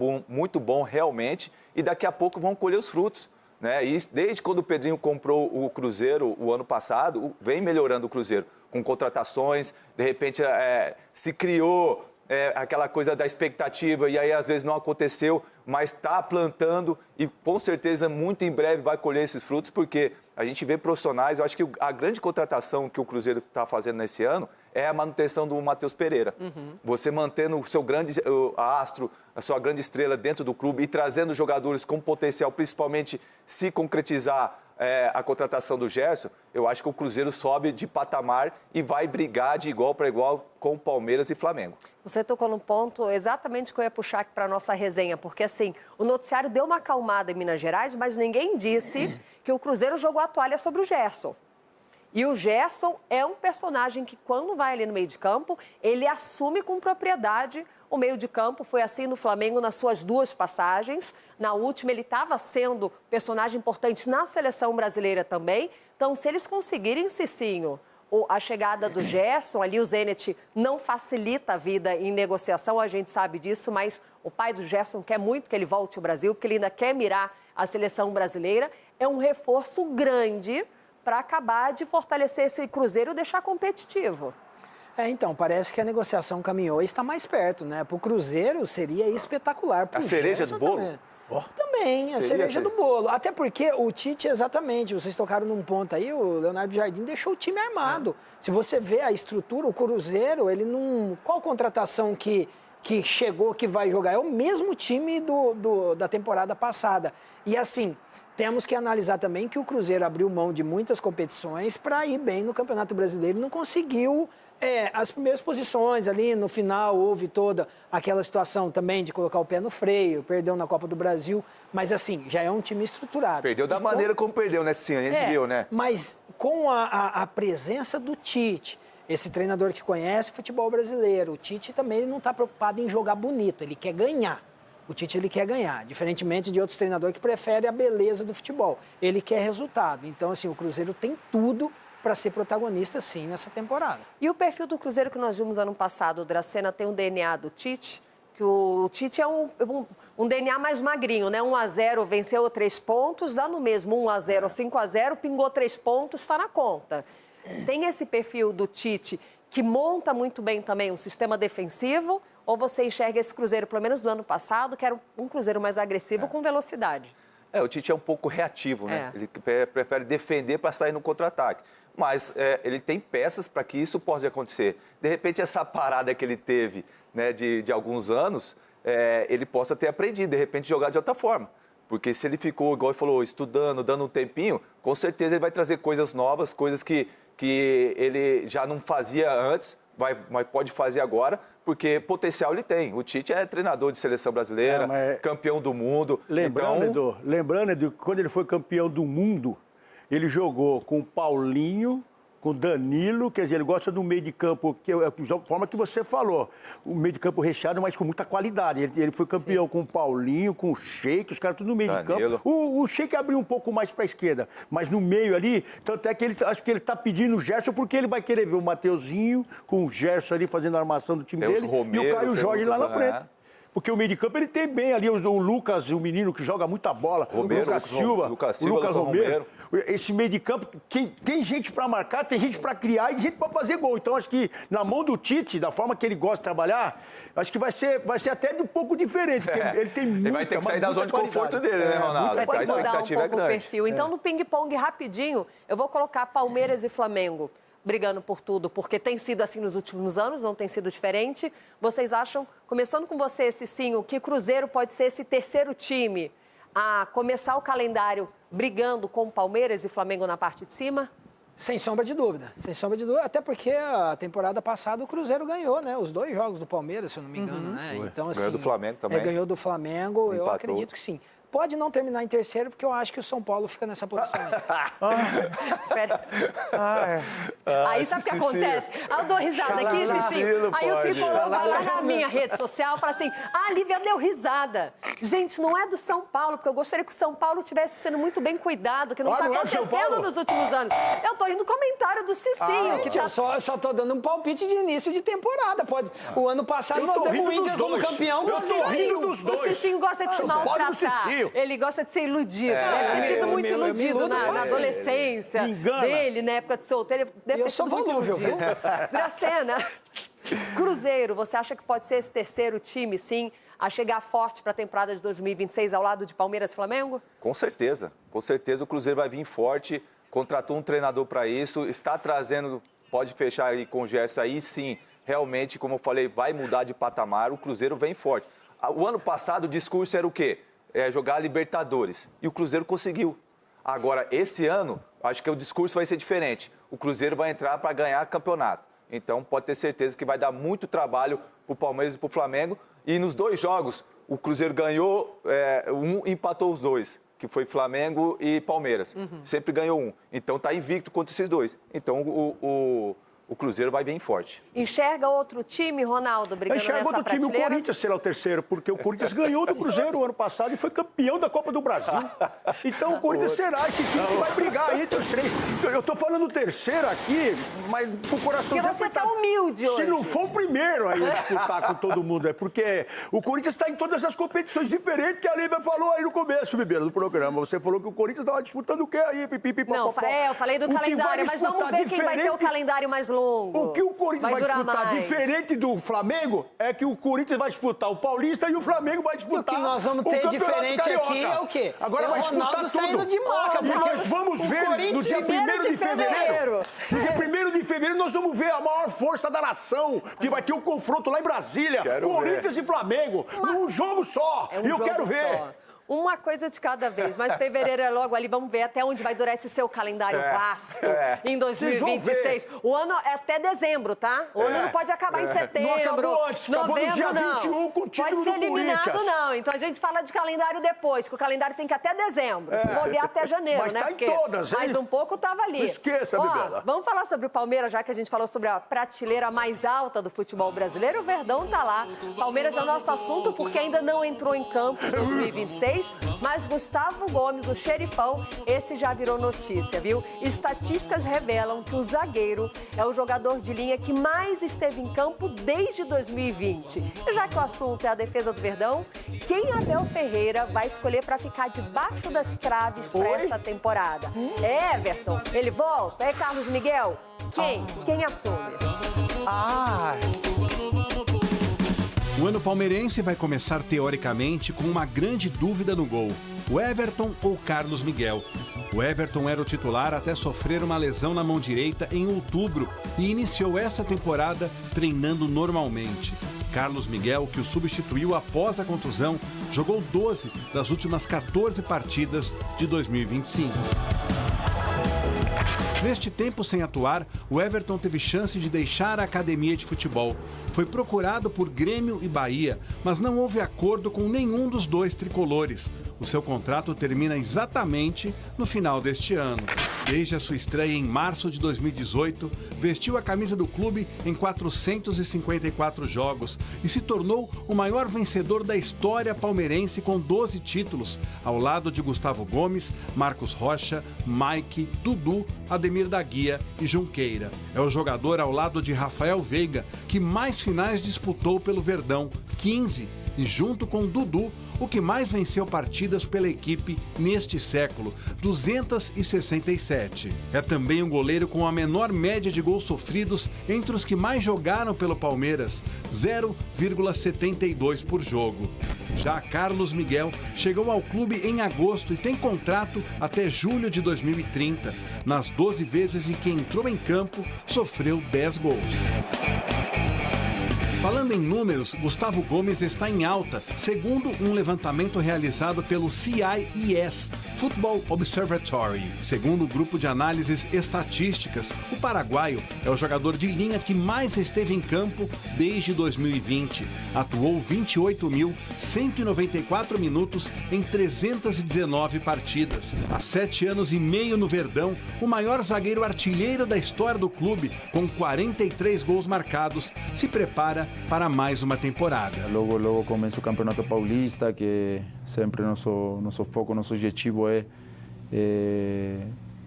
bom realmente, e daqui a pouco vão colher os frutos. Né? E desde quando o Pedrinho comprou o Cruzeiro o ano passado, vem melhorando o Cruzeiro, com contratações, de repente se criou aquela coisa da expectativa e aí às vezes não aconteceu, mas está plantando e com certeza muito em breve vai colher esses frutos, porque a gente vê profissionais. Eu acho que a grande contratação que o Cruzeiro está fazendo nesse ano é a manutenção do Matheus Pereira. Você mantendo o seu grande astro, a sua grande estrela dentro do clube e trazendo jogadores com potencial, principalmente se concretizar a contratação do Gerson, eu acho que o Cruzeiro sobe de patamar e vai brigar de igual para igual com Palmeiras e Flamengo. Você tocou num ponto exatamente que eu ia puxar aqui para a nossa resenha, porque assim, o noticiário deu uma acalmada em Minas Gerais, mas ninguém disse que o Cruzeiro jogou a toalha sobre o Gerson. E o Gerson é um personagem que, quando vai ali no meio de campo, ele assume com propriedade o meio de campo. Foi assim no Flamengo nas suas 2 passagens. Na última, ele estava sendo personagem importante na seleção brasileira também. Então, se eles conseguirem, Cicinho, a chegada do Gerson, ali o Zenit não facilita a vida em negociação, a gente sabe disso, mas o pai do Gerson quer muito que ele volte ao Brasil, porque ele ainda quer mirar a seleção brasileira. É um reforço grande para acabar de fortalecer esse Cruzeiro e deixar competitivo. Então, parece que a negociação caminhou e está mais perto, né? Para o Cruzeiro seria espetacular. A cereja do bolo? Também, a cereja do bolo. Até porque o Tite, exatamente, vocês tocaram num ponto aí, o Leonardo Jardim deixou o time armado. Se você vê a estrutura, o Cruzeiro, ele não... Qual contratação que chegou, que vai jogar? É o mesmo time da temporada passada. E assim, temos que analisar também que o Cruzeiro abriu mão de muitas competições para ir bem no Campeonato Brasileiro e não conseguiu as primeiras posições ali. No final houve toda aquela situação também de colocar o pé no freio, perdeu na Copa do Brasil, mas assim, já é um time estruturado. Perdeu da maneira como perdeu, né, sim, a gente viu, né? Mas com a presença do Tite, esse treinador que conhece o futebol brasileiro, o Tite também ele não está preocupado em jogar bonito, ele quer ganhar. O Tite ele quer ganhar, diferentemente de outros treinadores que preferem a beleza do futebol. Ele quer resultado. Então, assim, o Cruzeiro tem tudo para ser protagonista, sim, nessa temporada. E o perfil do Cruzeiro que nós vimos ano passado, o Dracena, tem um DNA do Tite, que o Tite é um DNA mais magrinho, né? 1-0, venceu 3 pontos, dá no mesmo 1-0 ou 5-0, pingou 3 pontos, está na conta. Tem esse perfil do Tite que monta muito bem também um sistema defensivo, ou você enxerga esse Cruzeiro, pelo menos do ano passado, que era um Cruzeiro mais agressivo com velocidade? O Tite é um pouco reativo, né? Ele prefere defender para sair no contra-ataque. Mas ele tem peças para que isso possa acontecer. De repente, essa parada que ele teve, né, de alguns anos, ele possa ter aprendido, de repente, jogar de outra forma. Porque se ele ficou, igual ele falou, estudando, dando um tempinho, com certeza ele vai trazer coisas novas, coisas que ele já não fazia antes, mas pode fazer agora, porque potencial ele tem. O Tite é treinador de seleção brasileira, campeão do mundo. Lembrando, Edu, que quando ele foi campeão do mundo, ele jogou com o Paulinho, com o Danilo, quer dizer, ele gosta do meio de campo, que é a forma que você falou, o meio de campo recheado, mas com muita qualidade. Ele foi campeão com o Paulinho, com o Sheik, os caras tudo no meio Danilo. de campo. O Sheik abriu um pouco mais para a esquerda, mas no meio ali, tanto é que acho que ele está pedindo o Gerson, porque ele vai querer ver o Mateuzinho com o Gerson ali fazendo a armação do time Tem dele, Romero, e o Caio Jorge lá na frente. É. Porque o meio de campo ele tem bem ali, o Lucas, o menino que joga muita bola, Romero, o Lucas Silva, Romero. Esse meio de campo, tem gente para marcar, tem gente para criar e gente para fazer gol. Então, acho que na mão do Tite, da forma que ele gosta de trabalhar, acho que vai ser até um pouco diferente, porque ele tem muita, ele vai ter que sair da zona de conforto dele, né, Ronaldo? Vai ter A que mudar expectativa um é pouco o grande. perfil. Então, no ping-pong, rapidinho, eu vou colocar Palmeiras e Flamengo brigando por tudo, porque tem sido assim nos últimos anos, não tem sido diferente. Vocês acham, começando com você, Cicinho, que Cruzeiro pode ser esse terceiro time a começar o calendário brigando com Palmeiras e Flamengo na parte de cima? Sem sombra de dúvida, até porque a temporada passada o Cruzeiro ganhou, né? Os 2 jogos do Palmeiras, se eu não me engano, né? Então, assim, ganhou do Flamengo também. Ganhou do Flamengo, eu Empatou. acredito que sim. Pode não terminar em terceiro, porque eu acho que o São Paulo fica nessa posição Aí sabe o que acontece? Aí eu dou risada aqui, Cicinho. Aí o Tricolor vai lá na minha rede social e fala assim, a Lívia deu risada. Gente, não é do São Paulo, porque eu gostaria que o São Paulo estivesse sendo muito bem cuidado, que não está acontecendo nos últimos anos. Eu tô indo no comentário do Cicinho. Que eu só tô dando um palpite de início de temporada. O ano passado nós demos o Inter como campeão. Eu tô rindo dos dois. O Cicinho gosta de se maltratar. Ele gosta de ser iludido. Deve ter sido muito iludido na adolescência dele, na época de solteiro. Deve ter sido muito iludido. Dracena, Cruzeiro, você acha que pode ser esse terceiro time, sim, a chegar forte para a temporada de 2026 ao lado de Palmeiras e Flamengo? Com certeza o Cruzeiro vai vir forte, contratou um treinador para isso, está trazendo, pode fechar aí com o Gerson aí sim, realmente, como eu falei, vai mudar de patamar, o Cruzeiro vem forte. O ano passado o discurso era o quê? Jogar Libertadores. E o Cruzeiro conseguiu. Agora, esse ano, acho que o discurso vai ser diferente. O Cruzeiro vai entrar para ganhar campeonato. Então, pode ter certeza que vai dar muito trabalho para o Palmeiras e para o Flamengo. E nos 2 jogos, o Cruzeiro ganhou um, empatou os 2, que foi Flamengo e Palmeiras. Sempre ganhou um. Então, está invicto contra esses 2. Então, o Cruzeiro vai bem forte. Enxerga outro time, Ronaldo, brigando nessa prateleira? Enxerga outro time, o Corinthians será o terceiro, porque o Corinthians ganhou do Cruzeiro o ano passado e foi campeão da Copa do Brasil. Então o Corinthians será esse time que vai brigar entre os 3. Eu tô falando o terceiro aqui, mas o coração já você tá humilde hoje. Se não for o primeiro aí a disputar com todo mundo, é porque o Corinthians está em todas as competições diferentes que a Lívia falou aí no começo, Bibeiro, do programa. Você falou que o Corinthians estava disputando o quê aí? Não, eu falei do calendário, mas vamos ver quem vai ter o calendário mais longo longo. O que o Corinthians vai disputar, mais. diferente do Flamengo, é que o Corinthians vai disputar o Paulista e o Flamengo vai disputar o que nós vamos ter Campeonato diferente Carioca. aqui é o quê? Agora é vai o disputar Ronaldo tudo. saindo de moca. E nós vamos ver no dia 1º de fevereiro. No dia 1º de fevereiro nós vamos ver a maior força da nação, que vai ter um confronto lá em Brasília. Corinthians e Flamengo, num jogo só. E eu quero ver. Uma coisa de cada vez, mas fevereiro é logo ali, vamos ver até onde vai durar esse seu calendário vasto em 2026. O ano é até dezembro, tá? O ano não pode acabar em setembro. Não acabou antes, acabou no dia 21 com o título do Corinthians. Pode ser eliminado, não. Então a gente fala de calendário depois, que o calendário tem que ir até dezembro, se bobear até janeiro, mas né? Tá em todas, hein? Mais um pouco tava ali. Não esqueça, Bibela. Vamos falar sobre o Palmeiras, já que a gente falou sobre a prateleira mais alta do futebol brasileiro. O Verdão tá lá. Palmeiras é o nosso assunto porque ainda não entrou em campo em 2026, mas Gustavo Gomes, o xerifão, esse já virou notícia, viu? Estatísticas revelam que o zagueiro é o jogador de linha que mais esteve em campo desde 2020. E já que o assunto é a defesa do Verdão, quem Abel Ferreira vai escolher para ficar debaixo das traves para essa temporada? É Everton? Ele volta? É Carlos Miguel? Quem assume? O ano palmeirense vai começar teoricamente com uma grande dúvida no gol: o Everton ou Carlos Miguel. O Everton era o titular até sofrer uma lesão na mão direita em outubro e iniciou esta temporada treinando normalmente. Carlos Miguel, que o substituiu após a contusão, jogou 12 das últimas 14 partidas de 2025. Neste tempo sem atuar, o Everton teve chance de deixar a academia de futebol. Foi procurado por Grêmio e Bahia, mas não houve acordo com nenhum dos dois tricolores. O seu contrato termina exatamente no final deste ano. Desde a sua estreia em março de 2018, vestiu a camisa do clube em 454 jogos e se tornou o maior vencedor da história palmeirense com 12 títulos, ao lado de Gustavo Gomes, Marcos Rocha, Mike, Dudu, Ademir da Guia e Junqueira. É o jogador ao lado de Rafael Veiga que mais finais disputou pelo Verdão, 15, e junto com Dudu, o que mais venceu partidas pela equipe neste século, 267. É também um goleiro com a menor média de gols sofridos entre os que mais jogaram pelo Palmeiras, 0,72 por jogo. Já Carlos Miguel chegou ao clube em agosto e tem contrato até julho de 2030. Nas 12 vezes em que entrou em campo, sofreu 10 gols. Falando em números, Gustavo Gomes está em alta, segundo um levantamento realizado pelo CIES, Football Observatory. Segundo o grupo de análises estatísticas, o paraguaio é o jogador de linha que mais esteve em campo desde 2020. Atuou 28.194 minutos em 319 partidas. Há 7 anos e meio no Verdão, o maior zagueiro artilheiro da história do clube, com 43 gols marcados, se prepara para mais uma temporada. Logo começa o Campeonato Paulista, que sempre nosso foco, nosso objetivo é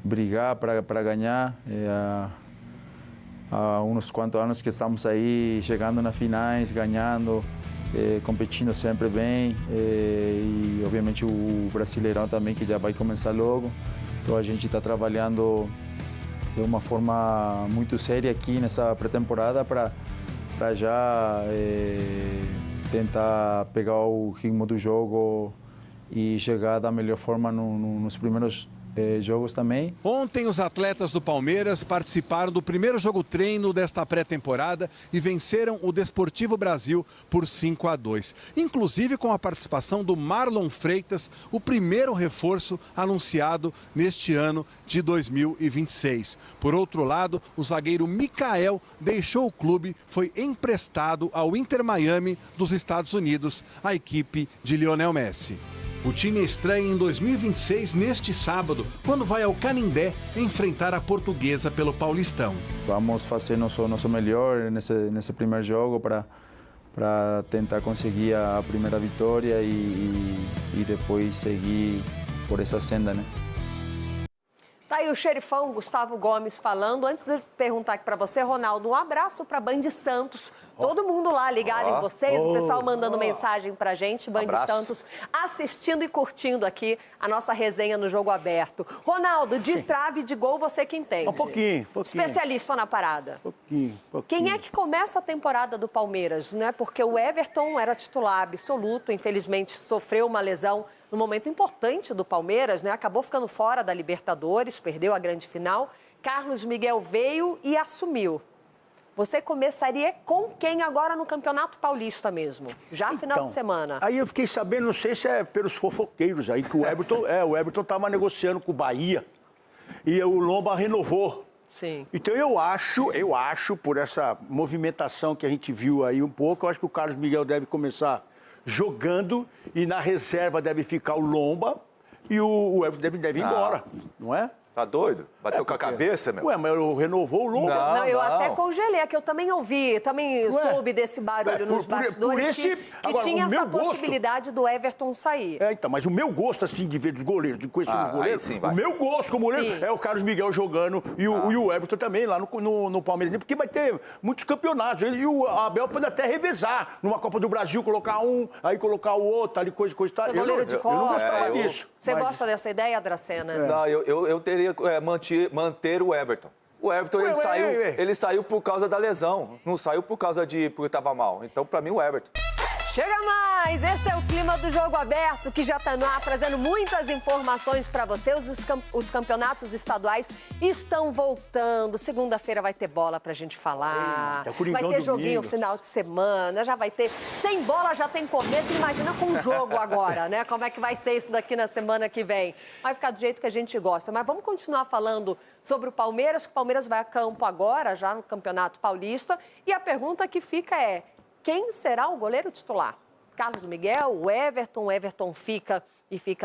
brigar para ganhar. Há uns quantos anos que estamos aí chegando nas finais, ganhando, competindo sempre bem, e obviamente o Brasileirão também, que já vai começar logo. Então a gente está trabalhando de uma forma muito séria aqui nessa pré-temporada para já tentar pegar o ritmo do jogo e chegar da melhor forma nos primeiros jogos também. Ontem os atletas do Palmeiras participaram do primeiro jogo treino desta pré-temporada e venceram o Desportivo Brasil por 5-2. Inclusive com a participação do Marlon Freitas, o primeiro reforço anunciado neste ano de 2026. Por outro lado, o zagueiro Mikael deixou o clube, foi emprestado ao Inter Miami dos Estados Unidos, a equipe de Lionel Messi. O time estreia em 2026 neste sábado, quando vai ao Canindé enfrentar a Portuguesa pelo Paulistão. Vamos fazer nosso melhor nesse primeiro jogo para tentar conseguir a primeira vitória e depois seguir por essa senda, né? Tá aí o xerifão Gustavo Gomes falando. Antes de perguntar aqui para você, Ronaldo, um abraço para Band Santos. Todo mundo lá ligado em vocês, o pessoal mandando mensagem pra gente, Band Abraço. Santos, assistindo e curtindo aqui a nossa resenha no Jogo Aberto. Ronaldo, de trave e de gol, você que entende. Um pouquinho. Especialista na parada. Pouquinho. Quem é que começa a temporada do Palmeiras, né? Porque o Everton era titular absoluto, infelizmente sofreu uma lesão no momento importante do Palmeiras, né? Acabou ficando fora da Libertadores, perdeu a grande final. Carlos Miguel veio e assumiu. Você começaria com quem agora no Campeonato Paulista mesmo? Já final de semana. Aí eu fiquei sabendo, não sei se é pelos fofoqueiros aí, que o Everton estava negociando com o Bahia e o Lomba renovou. Sim. Então eu acho, por essa movimentação que a gente viu aí um pouco, eu acho que o Carlos Miguel deve começar jogando e na reserva deve ficar o Lomba e o Everton deve ir embora, não é? Tá doido? Bateu com a cabeça, meu? Ué, mas renovou o Lomba. Não, eu até congelei, é que eu também ouvi, soube desse barulho nos bastidores que agora, tinha essa possibilidade do Everton sair. Então, mas o meu gosto, assim, de ver dos goleiros, de conhecer os goleiros, sim, o meu gosto como goleiro é o Carlos Miguel jogando e o Everton também lá no Palmeiras, porque vai ter muitos campeonatos. E o Abel pode até revezar numa Copa do Brasil, colocar um, aí colocar o outro, ali coisa e tal. Você é goleiro de eu não gostava disso. Você gosta dessa ideia, Dracena? Não, eu teria manter o Everton. O Everton, ele saiu por causa da lesão. Não saiu por causa porque estava mal. Então, para mim, o Everton. Chega mais! Esse é o clima do Jogo Aberto, que já está no ar, trazendo muitas informações para você. Os campeonatos estaduais estão voltando. Segunda-feira vai ter bola para a gente falar. Vai ter joguinho final de semana, já vai ter. Sem bola já tem cometa, imagina com jogo agora, né? Como é que vai ser isso daqui na semana que vem? Vai ficar do jeito que a gente gosta. Mas vamos continuar falando sobre o Palmeiras, que o Palmeiras vai a campo agora, já no Campeonato Paulista. E a pergunta que fica é: quem será o goleiro titular? Carlos Miguel, o Everton fica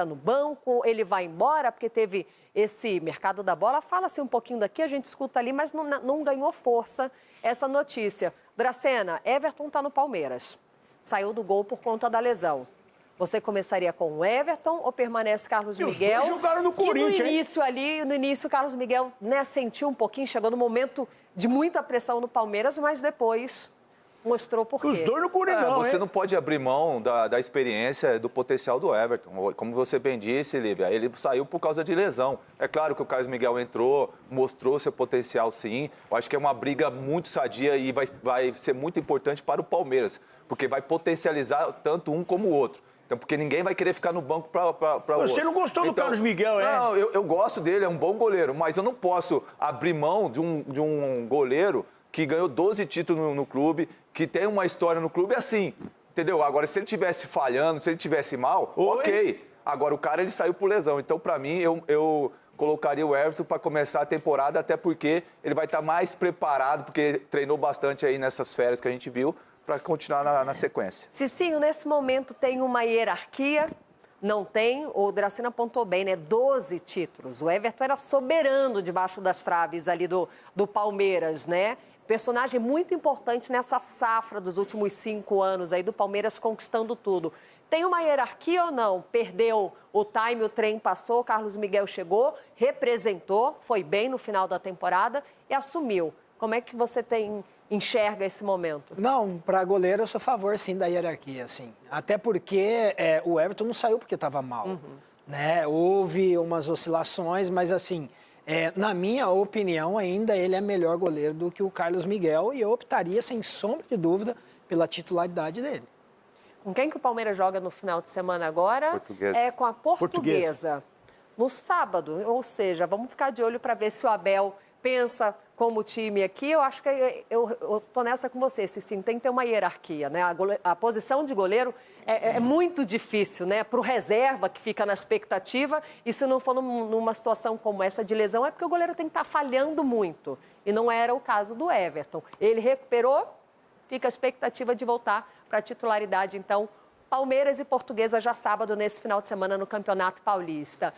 no banco, ele vai embora porque teve esse mercado da bola. Fala-se um pouquinho daqui, a gente escuta ali, mas não ganhou força essa notícia. Dracena, Everton está no Palmeiras, saiu do gol por conta da lesão. Você começaria com o Everton ou permanece Carlos Miguel? Os dois jogaram no Corinthians, no início, Carlos Miguel, né, sentiu um pouquinho, chegou no momento de muita pressão no Palmeiras, mas depois mostrou por quê. Os dois no Corinthians, você não pode abrir mão da experiência, do potencial do Everton. Como você bem disse, Lívia, ele saiu por causa de lesão. É claro que o Carlos Miguel entrou, mostrou seu potencial, sim. Eu acho que é uma briga muito sadia e vai ser muito importante para o Palmeiras, porque vai potencializar tanto um como o outro. Então, porque ninguém vai querer ficar no banco para o outro. Você não gostou do Carlos Miguel, Não, eu gosto dele, é um bom goleiro, mas eu não posso abrir mão de um goleiro que ganhou 12 títulos no clube, que tem uma história no clube assim, entendeu? Agora, se ele estivesse falhando, se ele estivesse mal, ok. Agora, o cara, ele saiu por lesão. Então, para mim, eu colocaria o Everton para começar a temporada, até porque ele vai estar mais preparado, porque treinou bastante aí nessas férias que a gente viu, para continuar na sequência. Cicinho, nesse momento tem uma hierarquia? Não tem, o Dracena apontou bem, né? 12 títulos. O Everton era soberano debaixo das traves ali do Palmeiras, né? Personagem muito importante nessa safra dos últimos 5 anos aí do Palmeiras conquistando tudo. Tem uma hierarquia ou não? Perdeu o time, o trem passou, Carlos Miguel chegou, representou, foi bem no final da temporada e assumiu. Como é que você enxerga esse momento? Não, para goleiro eu sou a favor, sim, da hierarquia, sim. Até porque o Everton não saiu porque estava mal, né? Houve umas oscilações, mas assim, na minha opinião, ainda ele é melhor goleiro do que o Carlos Miguel e eu optaria, sem sombra de dúvida, pela titularidade dele. Com quem que o Palmeiras joga no final de semana agora? Portuguesa. É com a Portuguesa. No sábado, ou seja, vamos ficar de olho para ver se o Abel pensa como time aqui. Eu acho que eu tô nessa com você, Cicinho, tem que ter uma hierarquia, né? A posição de goleiro é muito difícil, né? Para o reserva, que fica na expectativa, e se não for numa situação como essa de lesão, é porque o goleiro tem que estar falhando muito. E não era o caso do Everton. Ele recuperou, fica a expectativa de voltar para a titularidade. Então, Palmeiras e Portuguesa já sábado, nesse final de semana, no Campeonato Paulista.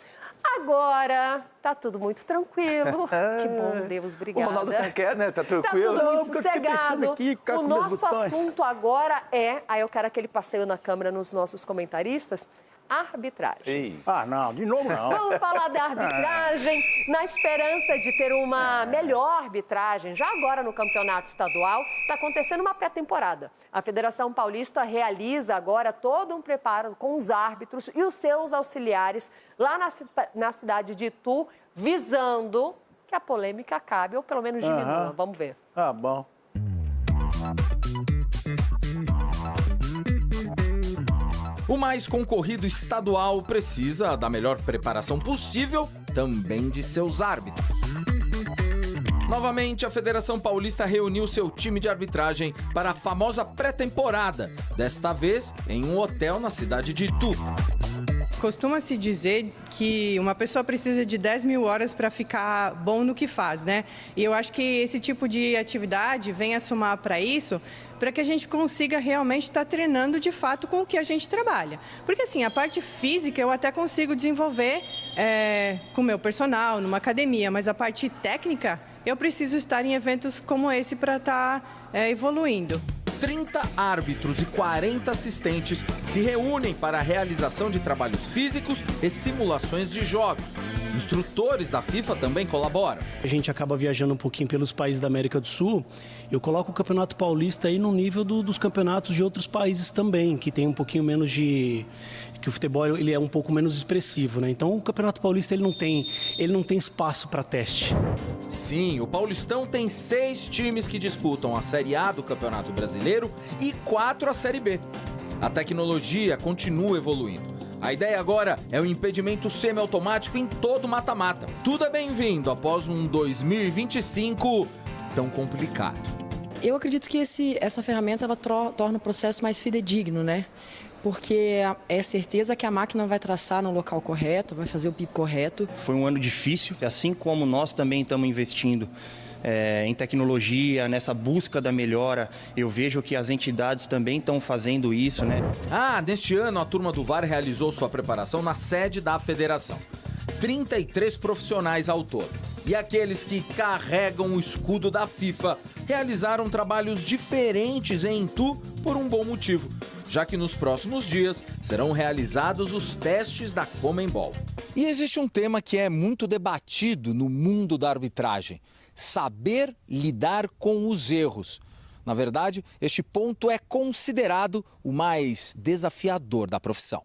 Agora, tá tudo muito tranquilo. Que bom, Deus, obrigada. O Ronaldo tá quieto, né? Tá tranquilo. Tá tudo muito sossegado. O nosso assunto agora aí eu quero aquele passeio na câmera nos nossos comentaristas. arbitragem. Ah, não, de novo não. Vamos falar da arbitragem, na esperança de ter uma melhor arbitragem. Já agora no campeonato estadual, está acontecendo uma pré-temporada. A Federação Paulista realiza agora todo um preparo com os árbitros e os seus auxiliares lá na cidade de Itu, visando que a polêmica acabe, ou pelo menos diminua. Vamos ver. Ah, bom. O mais concorrido estadual precisa da melhor preparação possível, também de seus árbitros. Novamente, a Federação Paulista reuniu seu time de arbitragem para a famosa pré-temporada, desta vez em um hotel na cidade de Itu. Costuma-se dizer que uma pessoa precisa de 10 mil horas para ficar bom no que faz, né? E eu acho que esse tipo de atividade vem a somar para isso, para que a gente consiga realmente estar treinando de fato com o que a gente trabalha. Porque assim, a parte física eu até consigo desenvolver com o meu personal, numa academia, mas a parte técnica eu preciso estar em eventos como esse para estar evoluindo. 30 árbitros e 40 assistentes se reúnem para a realização de trabalhos físicos e simulações de jogos. Instrutores da FIFA também colaboram. A gente acaba viajando um pouquinho pelos países da América do Sul. Eu coloco o Campeonato Paulista aí no nível dos campeonatos de outros países também, que tem um pouquinho menos de... que o futebol ele é um pouco menos expressivo, né? Então o Campeonato Paulista ele não tem espaço para teste. Sim, o Paulistão tem 6 times que disputam a Série A do Campeonato Brasileiro e 4 a Série B. A tecnologia continua evoluindo. A ideia agora é o impedimento semiautomático em todo mata-mata. Tudo é bem-vindo após um 2025 tão complicado. Eu acredito que essa ferramenta ela torna o processo mais fidedigno, né? Porque é certeza que a máquina vai traçar no local correto, vai fazer o pipo correto. Foi um ano difícil, assim como nós também estamos investindo em tecnologia, nessa busca da melhora. Eu vejo que as entidades também estão fazendo isso, né? Neste ano a turma do VAR realizou sua preparação na sede da federação. 33 profissionais ao todo. E aqueles que carregam o escudo da FIFA realizaram trabalhos diferentes em Itu por um bom motivo, já que nos próximos dias serão realizados os testes da Conmebol. E existe um tema que é muito debatido no mundo da arbitragem: saber lidar com os erros. Na verdade, este ponto é considerado o mais desafiador da profissão.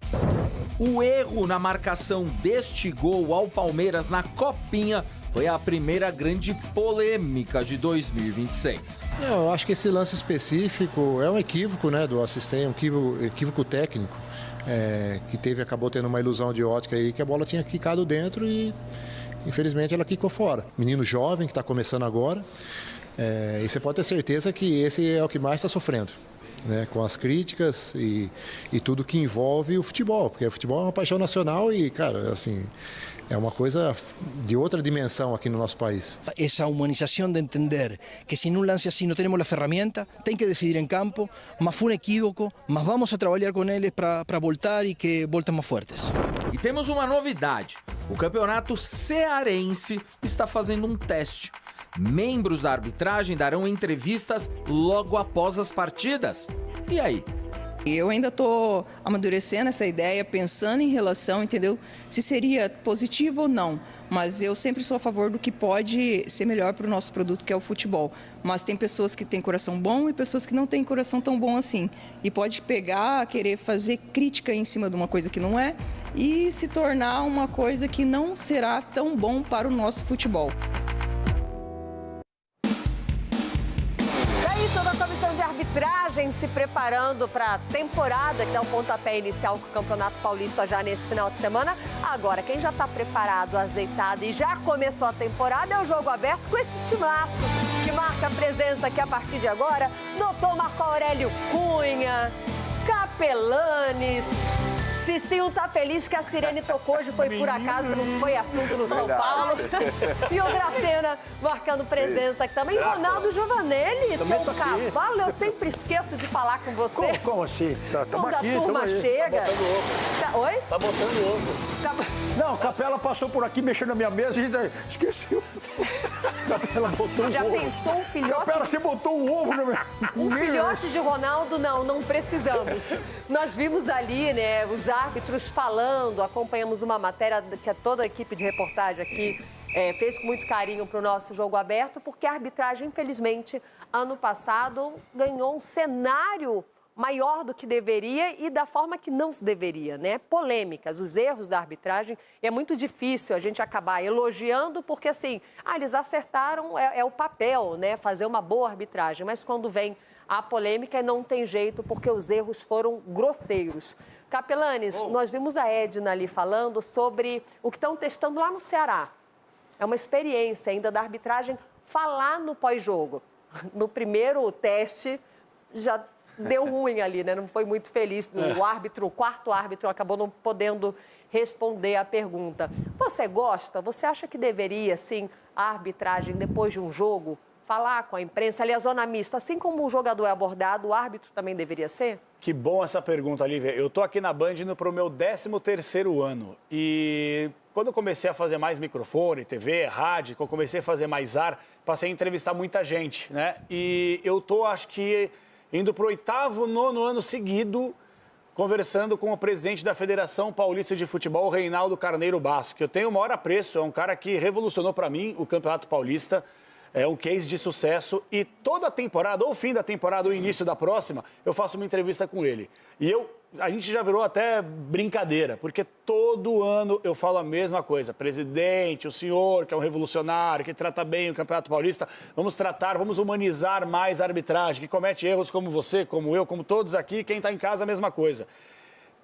O erro na marcação deste gol ao Palmeiras na Copinha foi a primeira grande polêmica de 2026. Eu acho que esse lance específico é um equívoco, né, do assistente, um equívoco técnico, que acabou tendo uma ilusão de ótica aí, que a bola tinha quicado dentro e infelizmente ela quicou fora. Menino jovem que está começando agora, e você pode ter certeza que esse é o que mais está sofrendo, né, com as críticas e tudo que envolve o futebol, porque o futebol é uma paixão nacional e, cara, assim, é uma coisa de outra dimensão aqui no nosso país. Essa humanização de entender que se num lance assim não temos a ferramenta, tem que decidir em campo, mas foi um equívoco, mas vamos a trabalhar com eles para voltar e que voltem mais fortes. E temos uma novidade: o Campeonato Cearense está fazendo um teste. Membros da arbitragem darão entrevistas logo após as partidas. E aí? Eu ainda estou amadurecendo essa ideia, pensando em relação, entendeu? Se seria positivo ou não. Mas eu sempre sou a favor do que pode ser melhor para o nosso produto, que é o futebol. Mas tem pessoas que têm coração bom e pessoas que não têm coração tão bom assim. E pode pegar, querer fazer crítica em cima de uma coisa que não é e se tornar uma coisa que não será tão bom para o nosso futebol. Toda a comissão de arbitragem se preparando para a temporada que dá o pontapé inicial com o Campeonato Paulista já nesse final de semana. Agora, quem já está preparado, azeitado e já começou a temporada é o Jogo Aberto com esse timaço que marca a presença aqui a partir de agora. Doutor Marco Aurélio Cunha, Capelanes. Cicinho tá feliz que a sirene tocou hoje, foi por acaso, não foi assunto no São Paulo. E o Gracena marcando presença aqui também. Ronaldo Giovanelli, seu cavalo, eu sempre esqueço de falar com você. Como assim? Quando a turma chega. Tá botando ovo. Oi? Tá botando ovo. Não, Capela passou por aqui mexendo na minha mesa e esqueceu. Capela botou um ovo. Já pensou um filhote? Capela, você botou um ovo no meu... Um filhote de Ronaldo, não precisamos. Nós vimos ali, né, os árbitros falando, acompanhamos uma matéria que toda a equipe de reportagem aqui fez com muito carinho para o nosso Jogo Aberto, porque a arbitragem, infelizmente, ano passado ganhou um cenário maior do que deveria e da forma que não se deveria, né? Polêmicas, os erros da arbitragem. E é muito difícil a gente acabar elogiando, porque assim, eles acertaram, é o papel, né? Fazer uma boa arbitragem. Mas quando vem a polêmica, não tem jeito, porque os erros foram grosseiros. Capelanes, nós vimos a Edna ali falando sobre o que estão testando lá no Ceará. É uma experiência ainda da arbitragem falar no pós-jogo. No primeiro teste, já deu ruim ali, né? Não foi muito feliz. O quarto árbitro, acabou não podendo responder a pergunta. Você gosta? Você acha que deveria, sim, a arbitragem, depois de um jogo, falar com a imprensa, ali a zona mista, assim como o jogador é abordado, o árbitro também deveria ser? Que bom essa pergunta, Lívia. Eu tô aqui na Band indo pro meu 13º ano. E quando eu comecei a fazer mais microfone, TV, rádio, quando eu comecei a fazer mais ar, passei a entrevistar muita gente, né? E eu tô, acho que, indo pro 8º, 9º ano seguido, conversando com o presidente da Federação Paulista de Futebol, Reinaldo Carneiro Basso, que eu tenho o maior apreço, é um cara que revolucionou para mim o Campeonato Paulista. É um case de sucesso e toda temporada, ou fim da temporada, ou início da próxima, eu faço uma entrevista com ele. E a gente já virou até brincadeira, porque todo ano eu falo a mesma coisa. Presidente, o senhor que é um revolucionário, que trata bem o Campeonato Paulista, vamos humanizar mais a arbitragem, que comete erros como você, como eu, como todos aqui, quem está em casa, a mesma coisa.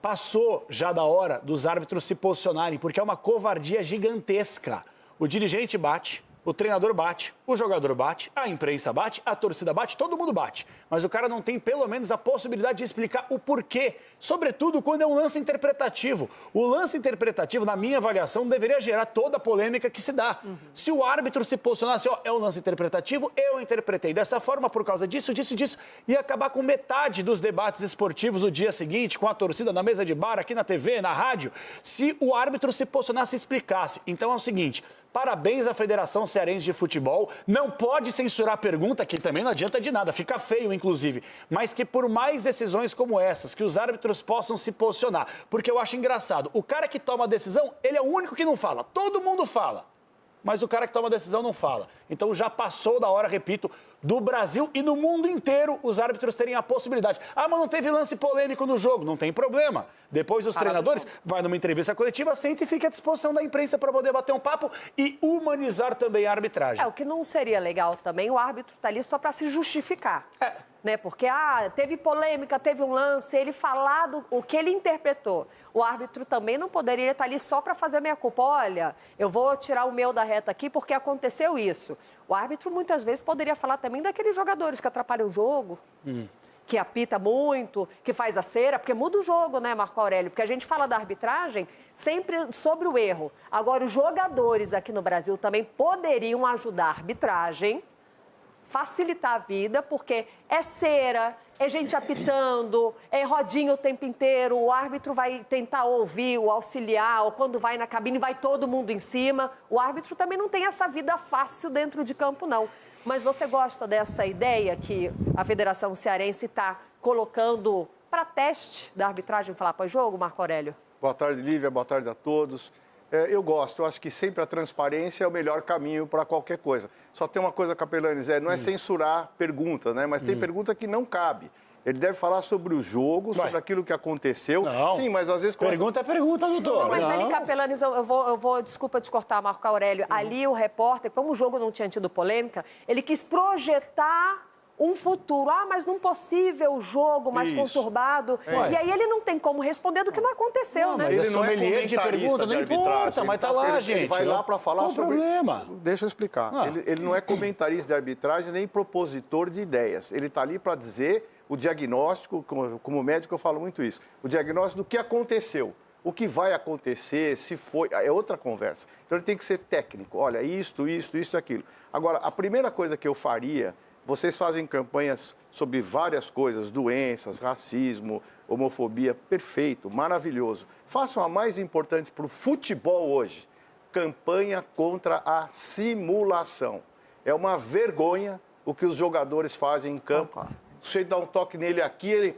Passou já da hora dos árbitros se posicionarem, porque é uma covardia gigantesca. O dirigente bate, o treinador bate, o jogador bate, a imprensa bate, a torcida bate, todo mundo bate. Mas o cara não tem pelo menos a possibilidade de explicar o porquê, sobretudo quando é um lance interpretativo. O lance interpretativo, na minha avaliação, não deveria gerar toda a polêmica que se dá. Se o árbitro se posicionasse, é um lance interpretativo, eu interpretei dessa forma por causa disso, ia acabar com metade dos debates esportivos no dia seguinte, com a torcida na mesa de bar, aqui na TV, na rádio, se o árbitro se posicionasse e explicasse. Então é o seguinte, parabéns à Federação Cearense de Futebol. Não pode censurar a pergunta, que também não adianta de nada, fica feio, inclusive. Mas que por mais decisões como essas, que os árbitros possam se posicionar. Porque eu acho engraçado, o cara que toma a decisão, ele é o único que não fala. Todo mundo fala. Mas o cara que toma a decisão não fala. Então já passou da hora, repito, do Brasil e no mundo inteiro os árbitros terem a possibilidade. Mas não teve lance polêmico no jogo, não tem problema. Depois os treinadores vai numa entrevista coletiva, senta e fica à disposição da imprensa para poder bater um papo e humanizar também a arbitragem. O que não seria legal também, o árbitro tá ali só para se justificar. Né? Porque teve polêmica, teve um lance, ele falar o que ele interpretou. O árbitro também não poderia estar ali só para fazer a minha culpa. Olha, eu vou tirar o meu da reta aqui porque aconteceu isso. O árbitro muitas vezes poderia falar também daqueles jogadores que atrapalham o jogo, que apita muito, que faz a cera, porque muda o jogo, né, Marco Aurélio? Porque a gente fala da arbitragem sempre sobre o erro. Agora, os jogadores aqui no Brasil também poderiam ajudar a arbitragem, facilitar a vida, porque é cera, é gente apitando, é rodinha o tempo inteiro, o árbitro vai tentar ouvir o auxiliar, ou quando vai na cabine vai todo mundo em cima. O árbitro também não tem essa vida fácil dentro de campo, não. Mas você gosta dessa ideia que a Federação Cearense está colocando para teste da arbitragem falar pós-jogo, Marco Aurélio? Boa tarde, Lívia, boa tarde a todos. Eu gosto, eu acho que sempre a transparência é o melhor caminho para qualquer coisa. Só tem uma coisa, Capelanes, não é censurar pergunta, né? Mas tem pergunta que não cabe. Ele deve falar sobre o jogo, sobre aquilo que aconteceu. Não. Sim, mas às vezes... Pergunta é pergunta, doutor. Não, mas ali, Capelanes, eu vou, desculpa te cortar, Marco Aurélio. Ali o repórter, como o jogo não tinha tido polêmica, ele quis projetar um futuro. Mas num possível jogo mais conturbado. E aí ele não tem como responder do que não aconteceu, né? Mas ele não é sommelier de pergunta, não importa, mas tá lá, gente. Ele vai lá para falar sobre... Qual o problema? Deixa eu explicar. Ele não é comentarista de arbitragem nem propositor de ideias. Ele está ali para dizer o diagnóstico, como médico eu falo muito isso, o diagnóstico do que aconteceu. O que vai acontecer, se foi, é outra conversa. Então ele tem que ser técnico. Olha, isto, aquilo. Agora, a primeira coisa que eu faria... Vocês fazem campanhas sobre várias coisas, doenças, racismo, homofobia, perfeito, maravilhoso. Façam a mais importante para o futebol hoje, campanha contra a simulação. É uma vergonha o que os jogadores fazem em campo. Você dá um toque nele aqui, ele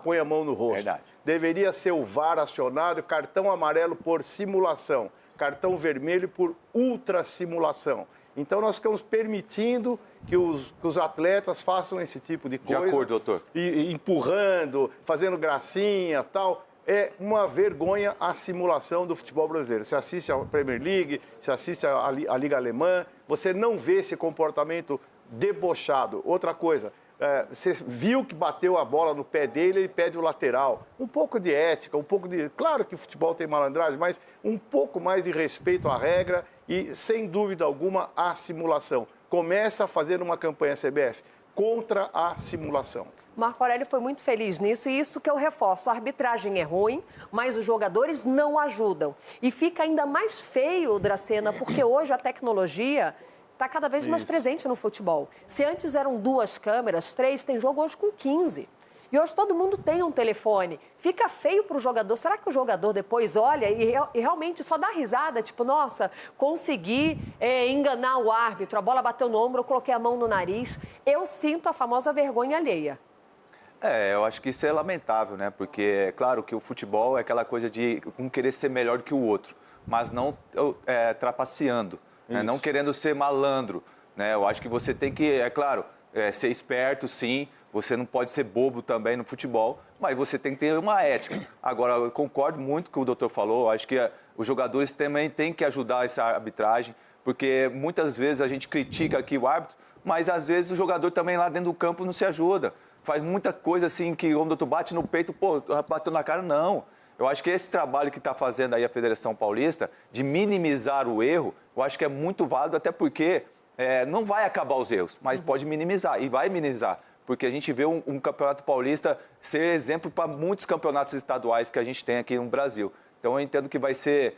põe a mão no rosto. deveria ser o VAR acionado, cartão amarelo por simulação, cartão vermelho por ultrassimulação. Então, nós ficamos permitindo que os atletas façam esse tipo de coisa. De acordo, doutor. E empurrando, fazendo gracinha e tal. É uma vergonha a simulação do futebol brasileiro. Você assiste a Premier League, você assiste a Liga Alemã, você não vê esse comportamento debochado. Outra coisa, você viu que bateu a bola no pé dele, ele pede o lateral. Um pouco de ética, um pouco de... Claro que o futebol tem malandragem, mas um pouco mais de respeito à regra e, sem dúvida alguma, a simulação. Começa a fazer uma campanha CBF contra a simulação. Marco Aurélio foi muito feliz nisso e isso que eu reforço. A arbitragem é ruim, mas os jogadores não ajudam. E fica ainda mais feio, Dracena, porque hoje a tecnologia está cada vez mais presente no futebol. Se antes eram 2 câmeras, 3, tem jogo hoje com 15. E hoje todo mundo tem um telefone. Fica feio para o jogador. Será que o jogador depois olha e realmente só dá risada? Tipo, nossa, consegui enganar o árbitro, a bola bateu no ombro, eu coloquei a mão no nariz. Eu sinto a famosa vergonha alheia. Eu acho que isso é lamentável, né? Porque é claro que o futebol é aquela coisa de um querer ser melhor do que o outro, mas não trapaceando, né? Não querendo ser malandro, né? Eu acho que você tem que, é claro, ser esperto, sim. Você não pode ser bobo também no futebol, mas você tem que ter uma ética. Agora, eu concordo muito com o que o doutor falou. Eu acho que os jogadores também têm que ajudar essa arbitragem, porque muitas vezes a gente critica aqui o árbitro, mas às vezes o jogador também lá dentro do campo não se ajuda. Faz muita coisa assim que o doutor bate no peito, pô, bateu na cara, não. Eu acho que esse trabalho que está fazendo aí a Federação Paulista, de minimizar o erro, eu acho que é muito válido, até porque não vai acabar os erros, mas pode minimizar, e vai minimizar. Porque a gente vê um campeonato paulista ser exemplo para muitos campeonatos estaduais que a gente tem aqui no Brasil. Então, eu entendo que vai ser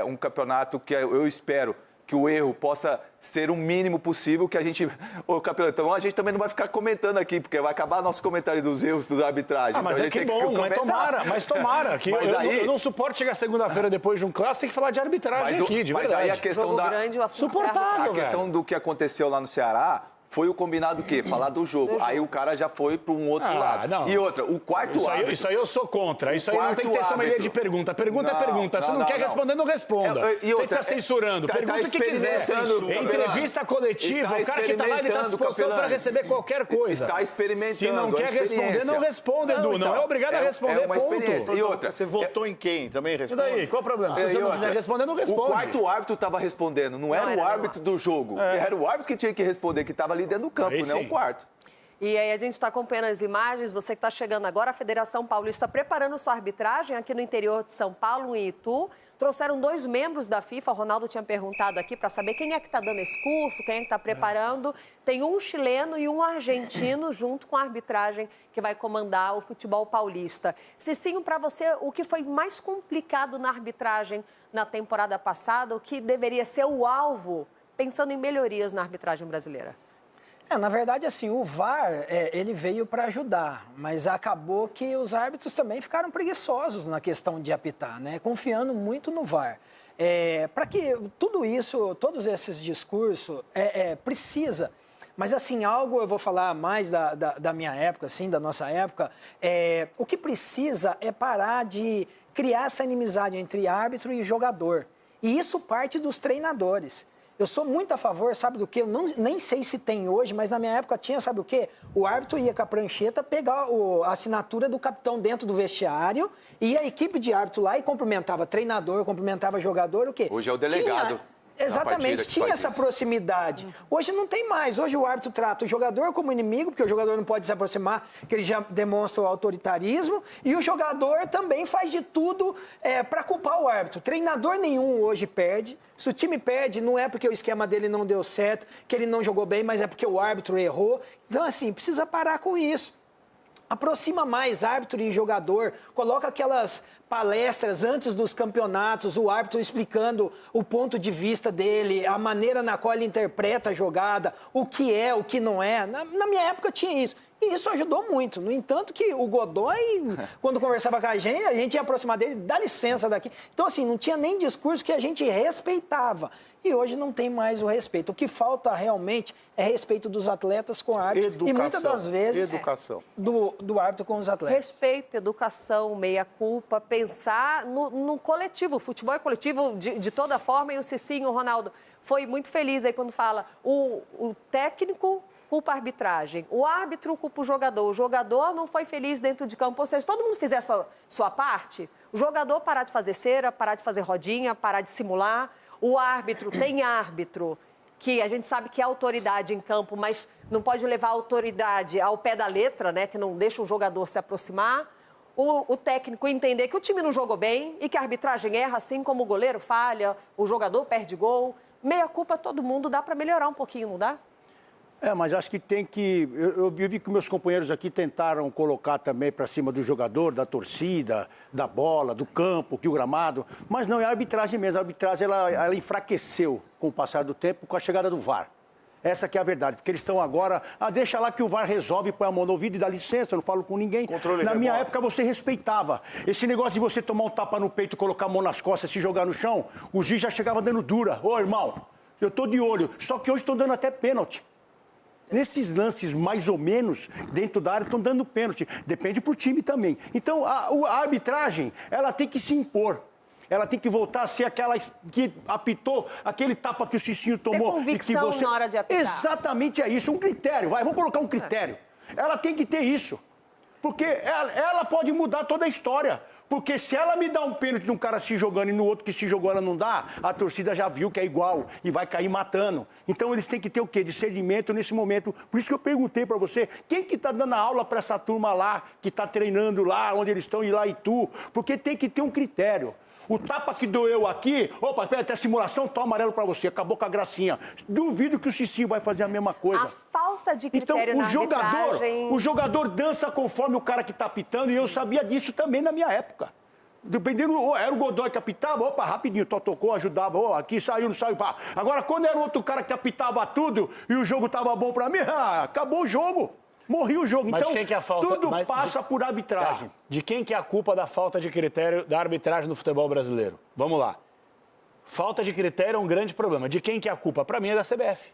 um campeonato que eu espero que o erro possa ser o mínimo possível, que a gente... Então, a gente também não vai ficar comentando aqui, porque vai acabar nosso comentário dos erros dos arbitragens. Mas então, que bom, mas tomara. Que eu não suporto chegar segunda-feira depois de um clássico, tem que falar de arbitragem aqui, de verdade. Mas aí a questão Suportável, a questão do que aconteceu lá no Ceará... Foi o combinado o quê? Falar do jogo. Aí o cara já foi para um outro lado. Não. E outra, o quarto árbitro... Isso aí eu sou contra. Isso aí não tem que ter sommelier de pergunta. Pergunta é pergunta. Se não quer responder, não responda. Tem que ficar censurando. Pergunta o que quiser. Entrevista coletiva, o cara que está lá, ele está à disposição para receber qualquer coisa. Está experimentando. Se não quer responder, não responda, Edu. Não é obrigado a responder, uma experiência. E outra, você votou em quem? Também responde. E daí? Qual o problema? Se você não quiser responder, não responde. O quarto árbitro estava respondendo. Não era o árbitro do jogo. Era o árbitro que tinha que responder, que estava ali dentro do campo, né? O quarto. E aí a gente está acompanhando as imagens, você que está chegando agora, a Federação Paulista preparando sua arbitragem aqui no interior de São Paulo, em Itu. Trouxeram 2 membros da FIFA, o Ronaldo tinha perguntado aqui para saber quem é que está dando esse curso, quem é que está preparando. Tem um chileno e um argentino junto com a arbitragem que vai comandar o futebol paulista. Cicinho, para você, o que foi mais complicado na arbitragem na temporada passada, o que deveria ser o alvo, pensando em melhorias na arbitragem brasileira? Na verdade, assim, o VAR, ele veio para ajudar, mas acabou que os árbitros também ficaram preguiçosos na questão de apitar, né? Confiando muito no VAR. Para que tudo isso, todos esses discursos, precisa. Mas, assim, algo eu vou falar mais da minha época, assim, da nossa época, o que precisa é parar de criar essa inimizade entre árbitro e jogador. E isso parte dos treinadores. Eu sou muito a favor, sabe do quê? Eu nem sei se tem hoje, mas na minha época tinha, sabe o quê? O árbitro ia com a prancheta pegar a assinatura do capitão dentro do vestiário e a equipe de árbitro lá e cumprimentava treinador, cumprimentava jogador, o quê? Hoje é o delegado. Exatamente, tinha essa proximidade. Hoje não tem mais. Hoje o árbitro trata o jogador como inimigo, porque o jogador não pode se aproximar, que ele já demonstra o autoritarismo, e o jogador também faz de tudo para culpar o árbitro. Treinador nenhum hoje perde. Se o time perde, não é porque o esquema dele não deu certo, que ele não jogou bem, mas é porque o árbitro errou. Então, assim, precisa parar com isso. Aproxima mais árbitro e jogador, coloca aquelas palestras antes dos campeonatos, o árbitro explicando o ponto de vista dele, a maneira na qual ele interpreta a jogada, o que é, o que não é. Na minha época tinha isso. E isso ajudou muito. No entanto, que o Godoy, quando conversava com a gente ia aproximar dele, dá licença daqui. Então, assim, não tinha nem discurso que a gente respeitava. E hoje não tem mais o respeito. O que falta realmente é respeito dos atletas com o árbitro. Educação. E muitas das vezes Educação. Do árbitro com os atletas. Respeito, educação, meia-culpa, pensar no coletivo. O futebol é coletivo de toda forma. E o Cicinho, o Ronaldo, foi muito feliz aí quando fala o técnico culpa a arbitragem, o árbitro culpa o jogador não foi feliz dentro de campo. Ou seja, todo mundo fizer a sua parte, o jogador parar de fazer cera, parar de fazer rodinha, parar de simular. O árbitro, tem árbitro que a gente sabe que é autoridade em campo, mas não pode levar a autoridade ao pé da letra, né? Que não deixa o jogador se aproximar. O técnico entender que o time não jogou bem e que a arbitragem erra, assim como o goleiro falha, o jogador perde gol. Meia culpa todo mundo, dá para melhorar um pouquinho, não dá? Mas acho que tem que... Eu vi que meus companheiros aqui tentaram colocar também para cima do jogador, da torcida, da bola, do campo, que o gramado. Mas não, é a arbitragem mesmo. A arbitragem, ela enfraqueceu com o passar do tempo, com a chegada do VAR. Essa que é a verdade, porque eles estão agora... deixa lá que o VAR resolve, põe a mão no ouvido e dá licença, eu não falo com ninguém. Na minha época, você respeitava. Esse negócio de você tomar um tapa no peito, colocar a mão nas costas, se jogar no chão, o juiz já chegava dando dura. Ô, irmão, eu tô de olho. Só que hoje estão dando até pênalti. Nesses lances, mais ou menos, dentro da área, estão dando pênalti. Depende pro time também. Então, a arbitragem, ela tem que se impor. Ela tem que voltar a ser aquela que apitou, aquele tapa que o Cicinho tomou. Ter convicção e que na hora de apitar. Exatamente é isso, um critério. Vamos colocar um critério. Ela tem que ter isso. Porque ela pode mudar toda a história. Porque se ela me dá um pênalti de um cara se jogando e no outro que se jogou ela não dá, a torcida já viu que é igual e vai cair matando. Então eles têm que ter o quê? Discernimento nesse momento. Por isso que eu perguntei para você, quem que tá dando aula para essa turma lá, que tá treinando lá, onde eles estão, e lá e tu? Porque tem que ter um critério. O tapa que doeu aqui, opa, pera, até simulação, tá amarelo pra você, acabou com a gracinha. Duvido que o Cicinho vai fazer a mesma coisa. A falta de critério então, na arbitragem... o jogador dança conforme o cara que tá apitando, e eu sabia disso também na minha época. Dependendo, era o Godoy que apitava, opa, rapidinho, tocou, ajudava, aqui saiu, não saiu, pá. Agora, quando era outro cara que apitava tudo e o jogo tava bom pra mim, acabou o jogo. Morri o jogo. Mas então, de quem que é a falta? tudo passa por arbitragem. Tá. De quem que é a culpa da falta de critério da arbitragem no futebol brasileiro? Vamos lá. Falta de critério é um grande problema. De quem que é a culpa? Para mim é da CBF.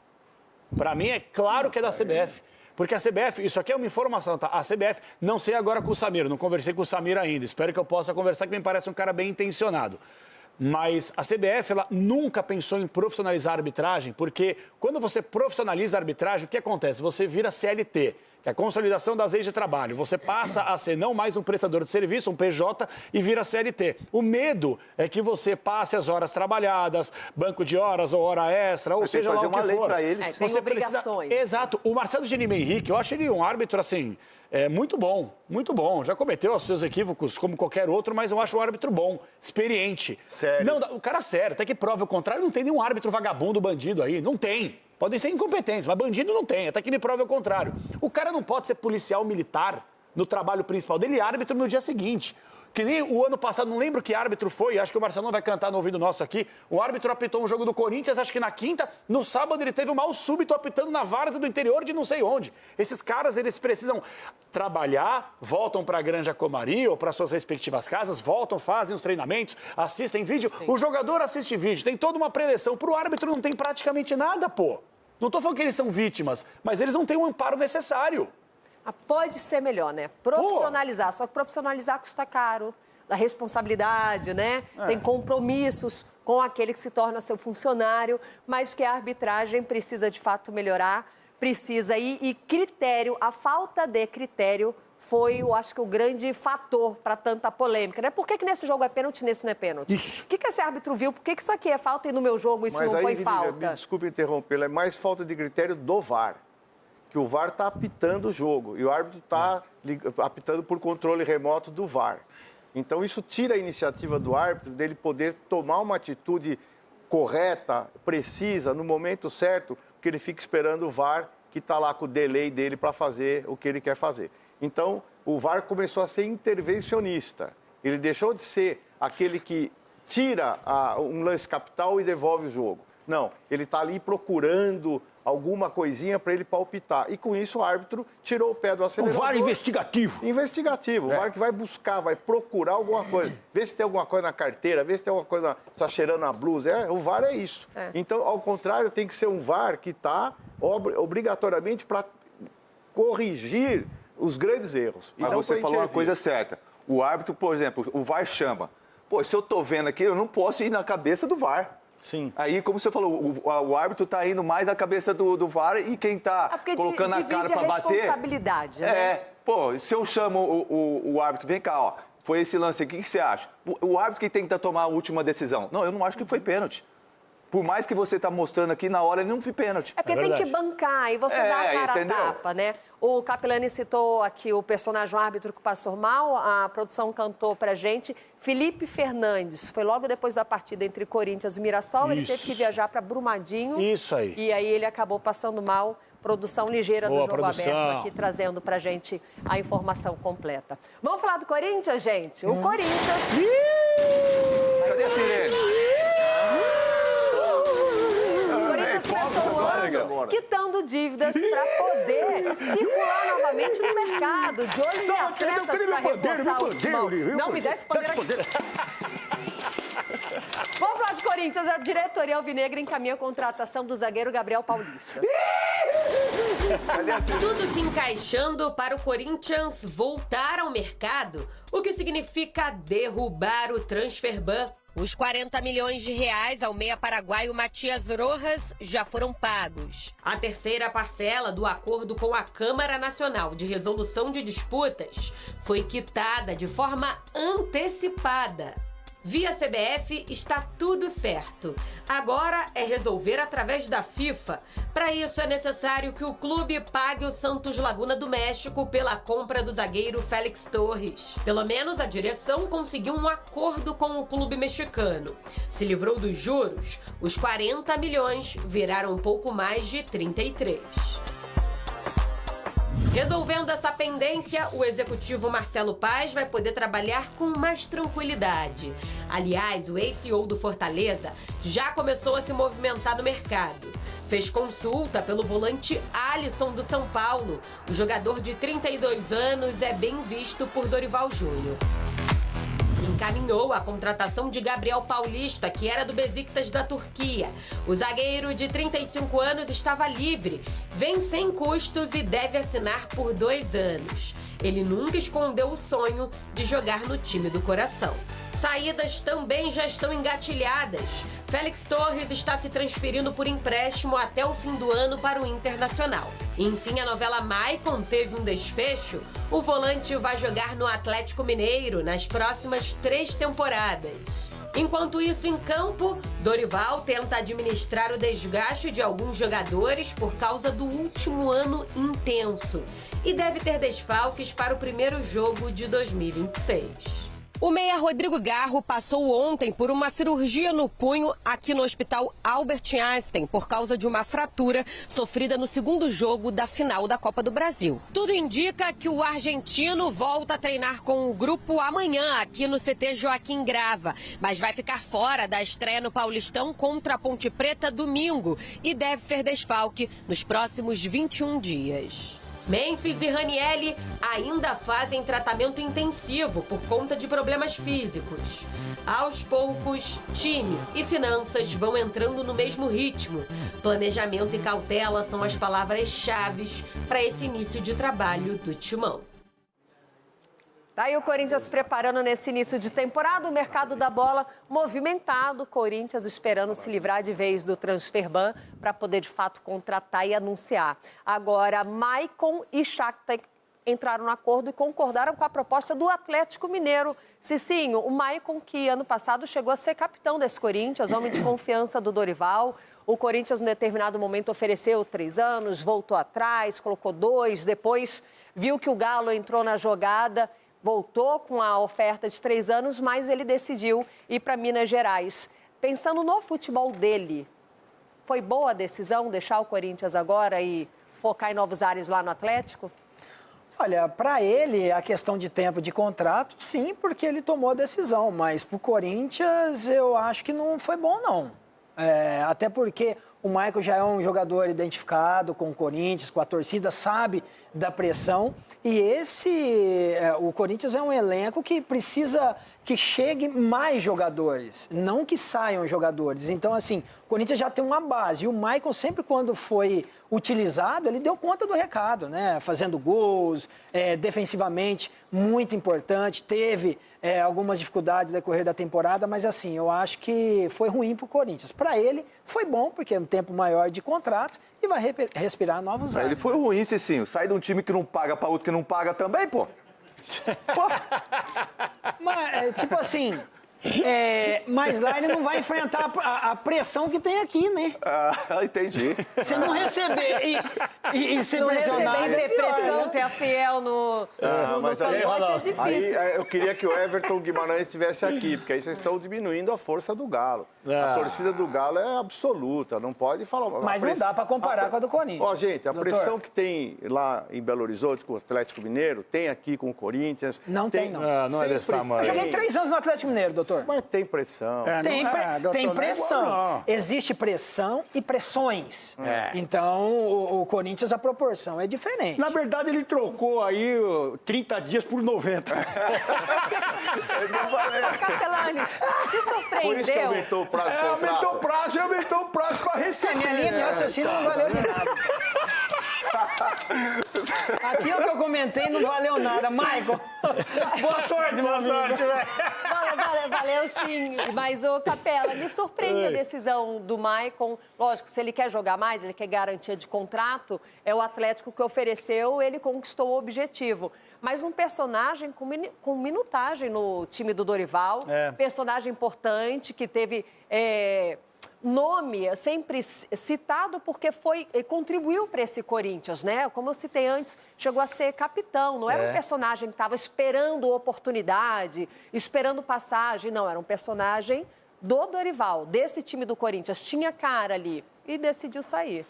Para mim é claro que é da CBF. Porque a CBF, isso aqui é uma informação, tá? A CBF, não sei agora com o Samir, não conversei com o Samir ainda. Espero que eu possa conversar, que me parece um cara bem intencionado. Mas a CBF, ela nunca pensou em profissionalizar a arbitragem, porque quando você profissionaliza a arbitragem, o que acontece? Você vira CLT, que é a consolidação das leis de trabalho. Você passa a ser não mais um prestador de serviço, um PJ, e vira CLT. O medo é que você passe as horas trabalhadas, banco de horas ou hora extra, ou seja lá o que for. Pra eles. Tem obrigações. Exato. O Marcelo Genime Henrique, eu acho ele um árbitro, assim, muito bom, muito bom. Já cometeu os seus equívocos como qualquer outro, mas eu acho um árbitro bom, experiente. Sério? Não, o cara sério, até que prova o contrário, não tem nenhum árbitro vagabundo, bandido aí, não tem. Podem ser incompetentes, mas bandido não tem, até que me prove o contrário. O cara não pode ser policial militar no trabalho principal dele e árbitro no dia seguinte. Que nem o ano passado, não lembro que árbitro foi, acho que o Marcelão vai cantar no ouvido nosso aqui. O árbitro apitou um jogo do Corinthians, acho que na quinta, no sábado ele teve um mal súbito apitando na várzea do interior de não sei onde. Esses caras, eles precisam trabalhar, voltam para a Granja Comari ou para suas respectivas casas, voltam, fazem os treinamentos, assistem vídeo. Sim. O jogador assiste vídeo, tem toda uma preleção. Para o árbitro não tem praticamente nada, pô. Não estou falando que eles são vítimas, mas eles não têm o amparo necessário. Pode ser melhor, né? Profissionalizar. Só que profissionalizar custa caro, da responsabilidade, né? Tem compromissos com aquele que se torna seu funcionário, mas que a arbitragem precisa, de fato, melhorar, precisa ir. E critério, a falta de critério foi, eu acho que, o grande fator para tanta polêmica, né? Por que nesse jogo é pênalti e nesse não é pênalti? O que esse árbitro viu? Por que isso aqui é falta e no meu jogo isso não foi falta? Me desculpe interrompê-lo, é mais falta de critério do VAR. Que o VAR está apitando o jogo e o árbitro está apitando por controle remoto do VAR. Então, isso tira a iniciativa do árbitro dele poder tomar uma atitude correta, precisa, no momento certo, porque ele fica esperando o VAR, que está lá com o delay dele para fazer o que ele quer fazer. Então, o VAR começou a ser intervencionista. Ele deixou de ser aquele que tira um lance capital e devolve o jogo. Não, ele está ali procurando alguma coisinha para ele palpitar. E com isso o árbitro tirou o pé do acelerador. O VAR investigativo. Investigativo. O VAR que vai buscar, vai procurar alguma coisa. Ver se tem alguma coisa na carteira, ver se tem alguma coisa, está cheirando a blusa. O VAR é isso. Então, ao contrário, tem que ser um VAR que está obrigatoriamente para corrigir os grandes erros. Mas você falou uma coisa certa. O árbitro, por exemplo, o VAR chama. Pô, se eu tô vendo aqui, eu não posso ir na cabeça do VAR. Sim. Aí, como você falou, o árbitro tá indo mais na cabeça do VAR e quem tá colocando a cara para bater... responsabilidade, né? Pô, se eu chamo o árbitro, vem cá, ó, foi esse lance aqui, o que você acha? O árbitro que tem que tomar a última decisão. Não, eu não acho que foi pênalti. Por mais que você tá mostrando aqui, na hora ele não foi pênalti. É porque tem que bancar e você dá a cara a tapa, né? O Capelani citou aqui o personagem árbitro que passou mal, a produção cantou pra gente. Felipe Fernandes, foi logo depois da partida entre Corinthians e Mirassol, ele teve que viajar para Brumadinho. Isso aí. E aí ele acabou passando mal. Produção ligeira do Jogo Aberto aqui, trazendo pra gente a informação completa. Vamos falar do Corinthians, gente? O Corinthians... Cadê a sirene? Quitando dívidas para poder circular novamente no mercado, de olho em atletas para reforçar o timão. Não me dá esse poder aqui. Vamos falar de Corinthians. A diretoria alvinegra encaminha a contratação do zagueiro Gabriel Paulista. Tudo se encaixando para o Corinthians voltar ao mercado, o que significa derrubar o transfer ban. Os 40 milhões de reais ao meia paraguaio Matias Rojas já foram pagos. A terceira parcela do acordo com a Câmara Nacional de Resolução de Disputas foi quitada de forma antecipada. Via CBF está tudo certo. Agora é resolver através da FIFA. Para isso é necessário que o clube pague o Santos Laguna do México pela compra do zagueiro Félix Torres. Pelo menos a direção conseguiu um acordo com o clube mexicano. Se livrou dos juros, os 40 milhões viraram um pouco mais de 33. Resolvendo essa pendência, o executivo Marcelo Paz vai poder trabalhar com mais tranquilidade. Aliás, o ex-CEO do Fortaleza já começou a se movimentar no mercado. Fez consulta pelo volante Alisson do São Paulo. O jogador de 32 anos é bem visto por Dorival Júnior. Encaminhou a contratação de Gabriel Paulista, que era do Besiktas da Turquia. O zagueiro de 35 anos estava livre, vem sem custos e deve assinar por 2 anos. Ele nunca escondeu o sonho de jogar no time do coração. Saídas também já estão engatilhadas. Félix Torres está se transferindo por empréstimo até o fim do ano para o Internacional. Enfim, a novela Maicon teve um desfecho. O volante vai jogar no Atlético Mineiro nas próximas 3 temporadas. Enquanto isso, em campo, Dorival tenta administrar o desgaste de alguns jogadores por causa do último ano intenso e deve ter desfalques para o primeiro jogo de 2026. O meia Rodrigo Garro passou ontem por uma cirurgia no punho aqui no Hospital Albert Einstein por causa de uma fratura sofrida no segundo jogo da final da Copa do Brasil. Tudo indica que o argentino volta a treinar com o grupo amanhã aqui no CT Joaquim Grava, mas vai ficar fora da estreia no Paulistão contra a Ponte Preta domingo e deve ser desfalque nos próximos 21 dias. Memphis e Ranieri ainda fazem tratamento intensivo por conta de problemas físicos. Aos poucos, time e finanças vão entrando no mesmo ritmo. Planejamento e cautela são as palavras-chave para esse início de trabalho do Timão. Tá aí o Corinthians se preparando nesse início de temporada, o mercado da bola movimentado, Corinthians esperando se livrar de vez do transfer ban para poder de fato contratar e anunciar. Agora, Maicon e Shakhtar entraram no acordo e concordaram com a proposta do Atlético Mineiro. Cicinho, o Maicon que ano passado chegou a ser capitão desse Corinthians, homem de confiança do Dorival. O Corinthians, em determinado momento, ofereceu 3 anos, voltou atrás, colocou 2, depois viu que o Galo entrou na jogada, voltou com a oferta de 3 anos, mas ele decidiu ir para Minas Gerais. Pensando no futebol dele, foi boa a decisão deixar o Corinthians agora e focar em novos ares lá no Atlético? Olha, para ele, a questão de tempo de contrato, sim, porque ele tomou a decisão. Mas para o Corinthians, eu acho que não foi bom, não. Até porque o Michael já é um jogador identificado com o Corinthians, com a torcida, sabe da pressão. E o Corinthians é um elenco que precisa que chegue mais jogadores, não que saiam jogadores. Então, assim, o Corinthians já tem uma base. E o Michael, sempre quando foi utilizado, ele deu conta do recado, né? Fazendo gols, defensivamente, muito importante. Teve algumas dificuldades no decorrer da temporada, mas, assim, eu acho que foi ruim para o Corinthians. Para ele, foi bom, porque é um tempo maior de contrato e vai respirar novos ares. Ele foi ruim, Cicinho. Sai de um time que não paga para outro que não paga também, pô. Mas, tipo assim, mas lá ele não vai enfrentar a pressão que tem aqui, né? Ah, entendi. Se não receber e ser pressionado... Não receber pressão, ter a Fiel no cangote é difícil. Aí eu queria que o Everton Guimarães estivesse aqui, porque aí vocês estão diminuindo a força do Galo. A torcida do Galo é absoluta, não pode falar... Mas não dá para comparar com a do Corinthians. Ó, gente, a pressão que tem lá em Belo Horizonte com o Atlético Mineiro, tem aqui com o Corinthians... Não tem, não. Não é desse tamanho. Eu joguei 3 anos no Atlético Mineiro, doutor. Mas tem pressão. Tem pressão. Existe pressão e pressões. Então, o Corinthians, a proporção é diferente. Na verdade, ele trocou aí 30 dias por 90. É isso que eu falei. Capelanes, te surpreendeu? Por isso que aumentou o prazo do contrato. Aumentou o prazo para receber. Minha linha de raciocínio não valeu de nada. Aquilo que eu comentei não valeu nada. Michael, boa sorte, meu amigo. Boa sorte, velho. Valeu sim, mas o Capela, me surpreende a decisão do Maicon. Lógico, se ele quer jogar mais, ele quer garantia de contrato, é o Atlético que ofereceu, ele conquistou o objetivo. Mas um personagem com minutagem no time do Dorival, personagem importante, que teve nome sempre citado porque contribuiu para esse Corinthians, né? Como eu citei antes, chegou a ser capitão, não era um personagem que estava esperando oportunidade, esperando passagem, não, era um personagem do Dorival, desse time do Corinthians, tinha cara ali e decidiu sair.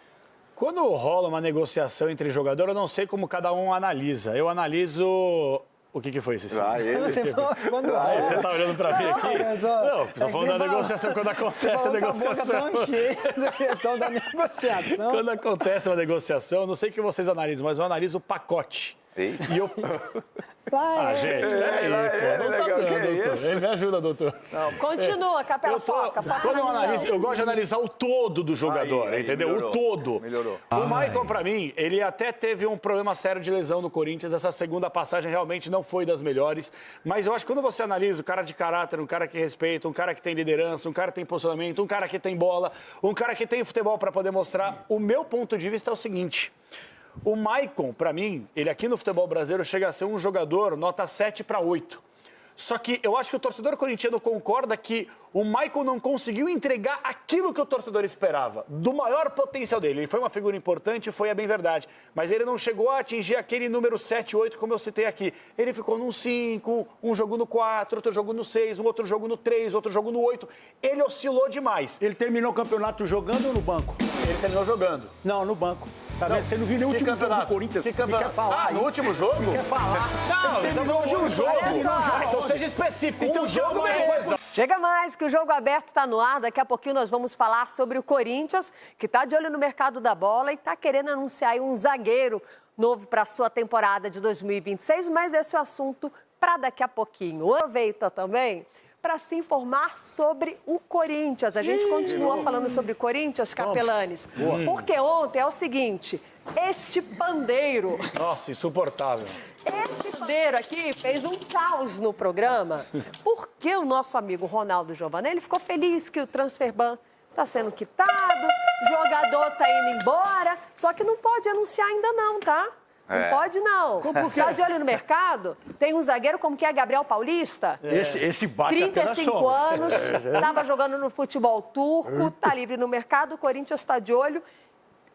Quando rola uma negociação entre jogadores, eu não sei como cada um analisa. Eu analiso... O que foi, Cicinho? Você tá olhando pra mim aqui? Não, tô falando da negociação, quando acontece a negociação. Quando acontece uma negociação, eu não sei o que vocês analisam, mas eu analiso o pacote. E eu... gente, peraí, pô, não tá dando, doutor. Ele me ajuda, doutor. Continua, Capela, foca. Quando eu analiso, eu gosto de analisar o todo do jogador, entendeu? Melhorou, o todo. Melhorou. O Maicon, pra mim, ele até teve um problema sério de lesão no Corinthians. Essa segunda passagem realmente não foi das melhores. Mas eu acho que quando você analisa o cara de caráter, um cara que respeita, um cara que tem liderança, um cara que tem posicionamento, um cara que tem bola, um cara que tem futebol pra poder mostrar, o meu ponto de vista é o seguinte... O Maicon, para mim, ele aqui no futebol brasileiro chega a ser um jogador nota 7 para 8. Só que eu acho que o torcedor corintiano concorda que o Maicon não conseguiu entregar aquilo que o torcedor esperava, do maior potencial dele. Ele foi uma figura importante, foi a bem verdade, mas ele não chegou a atingir aquele número 7, 8, como eu citei aqui. Ele ficou no 5, um jogo no 4, outro jogo no 6, um outro jogo no 3, outro jogo no 8. Ele oscilou demais. Ele terminou o campeonato jogando ou no banco? Ele terminou jogando. Não, no banco. Tá vendo? Você não viu nem o último jogo do Corinthians. Que campeonato? Quer falar? No último jogo? Quer falar? Não, você falou de um jogo. Então seja específico. Então, jogo, beleza. Chega mais, que o Jogo Aberto está no ar. Daqui a pouquinho nós vamos falar sobre o Corinthians, que está de olho no mercado da bola e está querendo anunciar aí um zagueiro novo para a sua temporada de 2026. Mas esse é o assunto para daqui a pouquinho. Aproveita também para se informar sobre o Corinthians. A gente continua falando sobre o Corinthians, Capelanes, porque ontem é o seguinte, este pandeiro... Nossa, insuportável. Este pandeiro aqui fez um caos no programa, porque o nosso amigo Ronaldo Giovanelli ficou feliz que o Transferban está sendo quitado, o jogador está indo embora, só que não pode anunciar ainda não, tá? Não pode, não. Tá de olho no mercado? Tem um zagueiro como que é Gabriel Paulista. Esse bate 35 anos, estava jogando no futebol turco, tá livre no mercado, o Corinthians está de olho.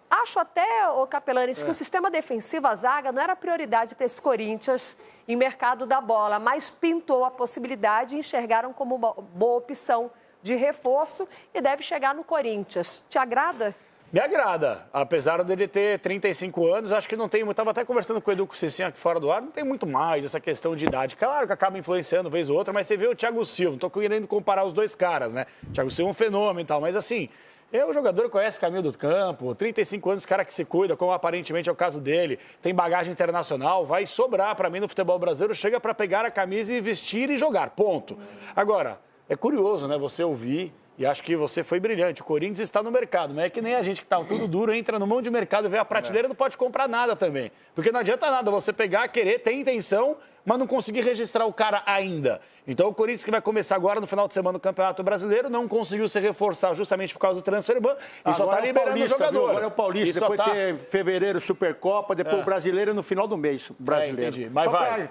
Acho até, ô Capelanes, que o sistema defensivo, a zaga, não era prioridade para esse Corinthians em mercado da bola, mas pintou a possibilidade e enxergaram como uma boa opção de reforço e deve chegar no Corinthians. Te agrada? Me agrada, apesar dele ter 35 anos, acho que não tem muito. Estava até conversando com o Edu Cicinho aqui fora do ar, não tem muito mais essa questão de idade. Claro que acaba influenciando vez ou outra, mas você vê o Thiago Silva, não estou querendo comparar os dois caras, né? O Thiago Silva é um fenômeno e tal, mas assim, o jogador conhece o caminho do campo, 35 anos, cara que se cuida, como aparentemente é o caso dele, tem bagagem internacional, vai sobrar para mim no futebol brasileiro, chega para pegar a camisa e vestir e jogar, ponto. Agora, é curioso, né, você ouvir. E acho que você foi brilhante. O Corinthians está no mercado, mas é que nem a gente que está tudo duro, entra no monte de mercado, vê a prateleira, não pode comprar nada também. Porque não adianta nada você pegar, querer, ter intenção, mas não conseguir registrar o cara ainda. Então o Corinthians que vai começar agora no final de semana no Campeonato Brasileiro, não conseguiu se reforçar justamente por causa do transfer ban e só está liberando o jogador. Agora é o Paulista, depois ter fevereiro Supercopa, depois o Brasileiro no final do mês. Brasileiro. Entendi. Mas vai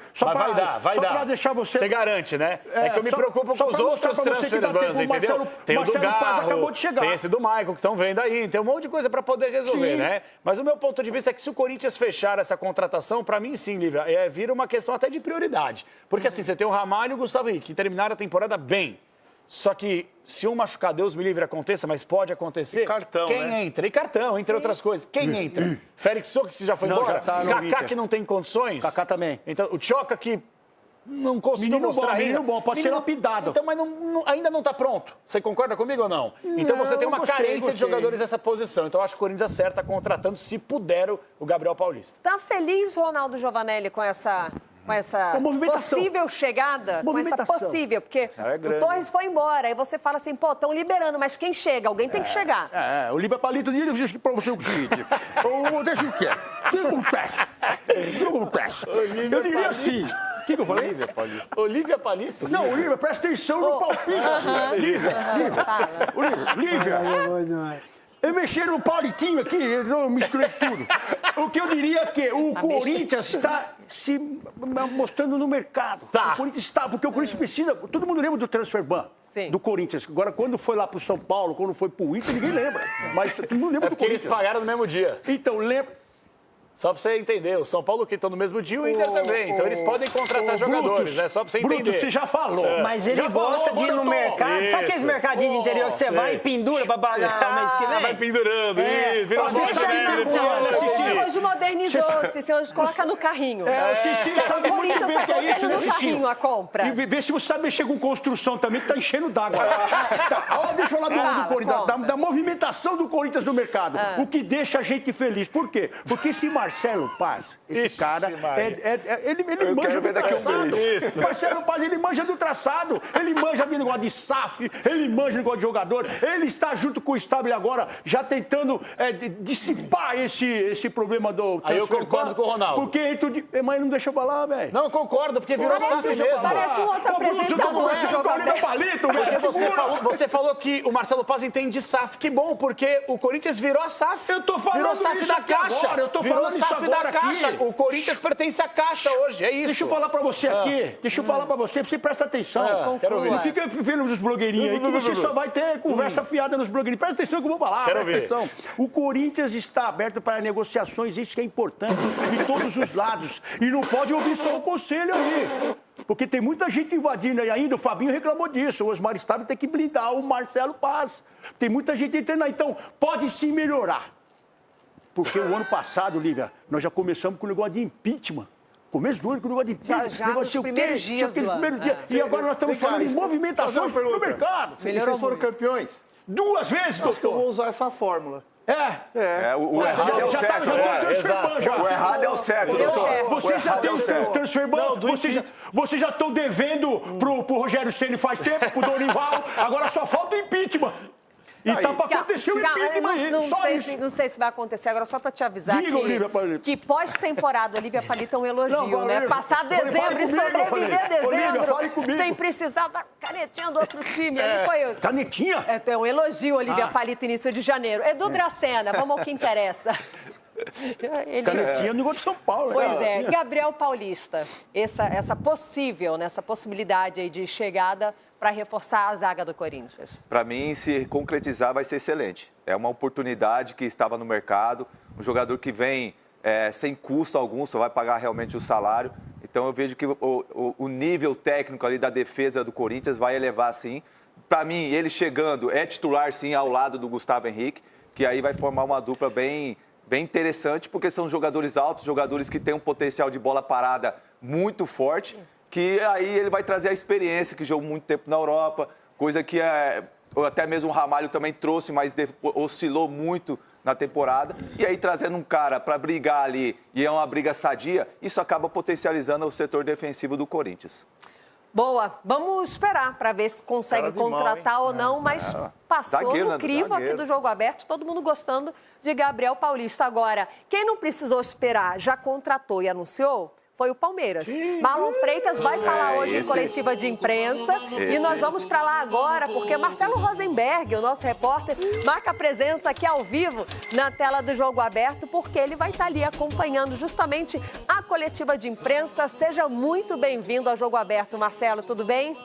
dar. Só para deixar você garante, né? É que eu me preocupo com os outros transfer bans, entendeu? Tem o do Garro, tem esse do Michael que estão vendo aí, tem um monte de coisa para poder resolver, né? Mas o meu ponto de vista é que se o Corinthians fechar essa contratação, para mim sim, Lívia, vira uma questão até de prioridade. Porque assim, você tem o Ramalho e o Gustavo Henrique, que terminaram a temporada bem. Só que se um machucar, Deus me livre, aconteça, mas pode acontecer. E cartão, quem né? entra? E cartão, entre outras coisas. Quem entra? Félix Souza, que já foi embora? Kaká, que não tem condições? Kaká também. Então, o Tchoca, que não conseguiu mostrar ainda. Menino bom, pode ser lapidado. Então, mas ainda não está pronto. Você concorda comigo ou não? Então você tem uma carência de jogadores nessa posição. Então acho que o Corinthians acerta contratando, se puder, o Gabriel Paulista. Tá feliz, Ronaldo Giovanelli, com essa possível chegada? Com essa possível, porque o Torres foi embora. Aí você fala assim, pô, estão liberando, mas quem chega? Alguém tem que chegar. O Lívia Palito disse para você o seguinte, deixa o quê? O que acontece? Eu diria assim... O que eu falei? Olívia Palito? Não, Olívia, presta atenção no palpite. Lívia. Eu mexi no palitinho aqui, eu misturei tudo. O que eu diria é que o Corinthians está se mostrando no mercado. O Corinthians está, porque o Corinthians precisa... Todo mundo lembra do transfer ban do Corinthians. Agora, quando foi lá para o São Paulo, quando foi para o Inter, ninguém lembra. Mas todo mundo lembra do Corinthians. Eles pagaram no mesmo dia. Então, lembra... Só para você entender, o São Paulo quitou no mesmo dia e o Inter também. Então eles podem contratar jogadores, né? Só para você entender. Brutus, você já falou. Mas ele gosta de ir no mercado. Sabe aqueles mercadinhos de interior que você vai e pendura para pagar o mês que vem? Vai pendurando. Vira Hoje modernizou-se. Você hoje coloca no carrinho. O Cecílio sabe muito bem o que é isso, né, no carrinho a compra. E vê se você sabe mexer com construção também, que tá enchendo d'água. Deixa eu falar do Corinthians, da movimentação do Corinthians no mercado. O que deixa a gente feliz. Por quê? Porque se Marcelo Paz, esse cara, ele manja do traçado. Marcelo Paz, ele manja do traçado. Ele manja de negócio de SAF, ele manja de negócio de jogador. Ele está junto com o Stabile agora, já tentando dissipar esse problema do... Aí eu concordo com o Ronaldo. Porque mas não deixa eu falar, velho. Não, concordo, porque virou SAF mesmo. Parece um outro apresentador. Você falou que o Marcelo Paz entende de SAF. Que bom, porque o Corinthians virou a SAF. Eu tô falando virou SAF da Caixa. Agora, eu tô falando SAF da Caixa. Aqui. O Corinthians pertence à Caixa hoje, é isso. Deixa eu falar pra você aqui. Deixa eu falar pra você presta atenção. Quero ouvir. Não fica vendo os blogueirinhos aí, que você só vai ter conversa fiada nos blogueirinhos. Presta atenção que eu vou falar. Quero ouvir. Atenção. O Corinthians está aberto para negociações, isso que é importante, de todos os lados. E não pode ouvir só o conselho aí. Porque tem muita gente invadindo aí ainda, o Fabinho reclamou disso. O Osmar Stabile tem que blindar o Marcelo Paz. Tem muita gente entrando aí. Então, pode sim melhorar. Porque o ano passado, Lívia, nós já começamos com o negócio de impeachment. Começo do ano com o negócio de impeachment. Já nos primeiros dias do ano. E agora nós estamos falando em movimentações no mercado. Vocês foram campeões? 2 vezes, doutor. Acho que eu vou usar essa fórmula. O errado é o certo. O errado é o certo, doutor. Vocês já têm o transfer ban? Vocês já estão devendo pro Rogério Ceni faz tempo, pro Dorival. Agora só falta o impeachment. E tá pra acontecer o impeachment aí, não sei se vai acontecer agora, só pra te avisar que pós-temporada, Olívia Palito é um elogio, né? Passar dezembro e sobreviver dezembro sem precisar da canetinha do outro time. Aí foi... Canetinha? É um elogio, Olívia Palito, início de janeiro. Edu Dracena, vamos ao que interessa. Canetinha no negócio de São Paulo. Pois é, Gabriel Paulista, essa possível, né, essa possibilidade aí de chegada para reforçar a zaga do Corinthians? Para mim, se concretizar, vai ser excelente. É uma oportunidade que estava no mercado, um jogador que vem sem custo algum, só vai pagar realmente o salário. Então, eu vejo que o nível técnico ali da defesa do Corinthians vai elevar, sim. Para mim, ele chegando é titular, sim, ao lado do Gustavo Henrique. que aí vai formar uma dupla bem interessante, porque são jogadores altos, jogadores que têm um potencial de bola parada muito forte, que aí ele vai trazer a experiência, que jogou muito tempo na Europa, coisa que até mesmo o Ramalho também trouxe, mas oscilou muito na temporada. E aí, trazendo um cara para brigar ali, e é uma briga sadia, isso acaba potencializando o setor defensivo do Corinthians. Boa, vamos esperar para ver se consegue contratar ou não, mas passou no crivo aqui do Jogo Aberto, todo mundo gostando de Gabriel Paulista. Agora, quem não precisou esperar, já contratou e anunciou, foi o Palmeiras. Marlon Freitas vai falar hoje em coletiva de imprensa e nós vamos para lá agora, porque Marcelo Rosenberg, o nosso repórter, marca presença aqui ao vivo na tela do Jogo Aberto, porque ele vai estar ali acompanhando justamente a coletiva de imprensa. Seja muito bem-vindo ao Jogo Aberto, Marcelo, tudo bem?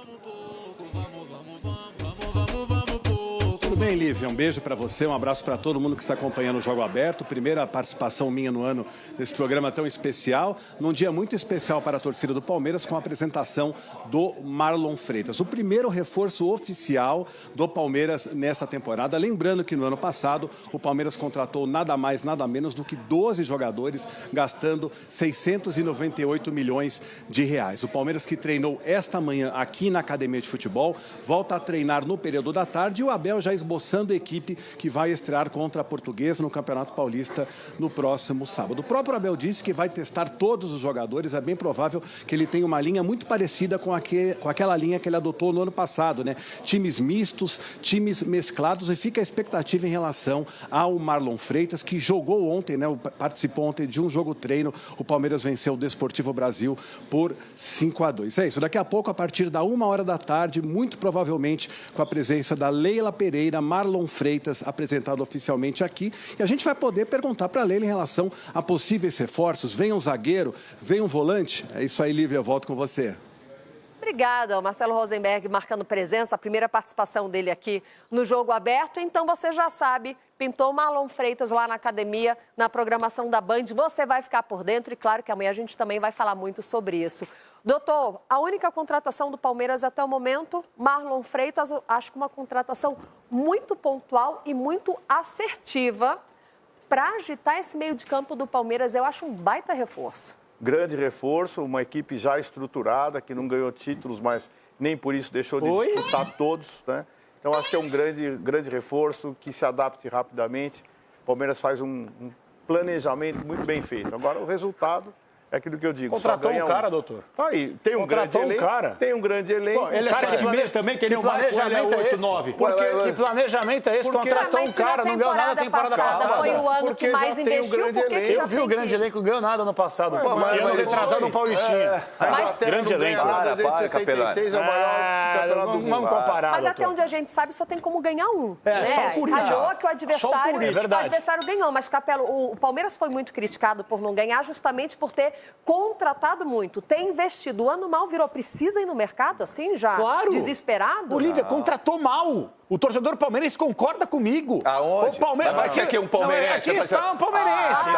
Tudo bem, Lívia? Um beijo para você, um abraço para todo mundo que está acompanhando o Jogo Aberto. Primeira participação minha no ano nesse programa tão especial, num dia muito especial para a torcida do Palmeiras, com a apresentação do Marlon Freitas. O primeiro reforço oficial do Palmeiras nessa temporada. Lembrando que no ano passado o Palmeiras contratou nada mais, nada menos do que 12 jogadores, gastando 698 milhões de reais. O Palmeiras, que treinou esta manhã aqui na Academia de Futebol, volta a treinar no período da tarde, e o Abel já esboçando a equipe que vai estrear contra a Portuguesa no Campeonato Paulista no próximo sábado. O próprio Abel disse que vai testar todos os jogadores. É bem provável que ele tenha uma linha muito parecida com aquela linha que ele adotou no ano passado, né? Times mistos, times mesclados, e fica a expectativa em relação ao Marlon Freitas, que jogou ontem, né? Participou ontem de um jogo treino. O Palmeiras venceu o Desportivo Brasil por 5-2. É isso, daqui a pouco, a partir da 1h da tarde, muito provavelmente com a presença da Leila Pereira, Marlon Freitas, apresentado oficialmente aqui. E a gente vai poder perguntar para a Leila em relação a possíveis reforços. Vem um zagueiro, vem um volante? É isso aí, Lívia, eu volto com você. Obrigada, Marcelo Rosenberg marcando presença, a primeira participação dele aqui no Jogo Aberto. Então você já sabe, pintou Marlon Freitas lá na academia, na programação da Band, você vai ficar por dentro e claro que amanhã a gente também vai falar muito sobre isso. Doutor, a única contratação do Palmeiras até o momento, Marlon Freitas, acho que uma contratação muito pontual e muito assertiva para agitar esse meio de campo do Palmeiras. Eu acho um baita reforço. Grande reforço, uma equipe já estruturada, que não ganhou títulos, mas nem por isso deixou de disputar todos, né? Então, acho que é um grande reforço que se adapte rapidamente. O Palmeiras faz um planejamento muito bem feito. Agora, o resultado é aquilo que eu digo. Contratou um cara, doutor? Tá aí, tem um grande elenco. Tem um grande elenco. Pô, ele é 7,5 também, que nem o Marco, ele é 8,9. Que planejamento é esse? Contratou um cara, não ganhou nada na temporada passada. Foi o ano que mais investiu, porque eu vi o grande elenco, não ganhou nada no passado. E ano retrasado no Paulistinha. Grande elenco. Para, Capelani. Vamos comparar, mas até onde a gente sabe, só tem como ganhar um. Calhou que o adversário ganhou. Mas, Capelo, o Palmeiras foi muito criticado por não ganhar, justamente por ter contratado muito, tem investido. O ano mal virou, precisa ir no mercado assim já? Claro. Desesperado? Olívia, contratou mal. O torcedor palmeirense concorda comigo. Aonde? O Palmeiras vai ser aqui um palmeirense. Aqui está um palmeirense.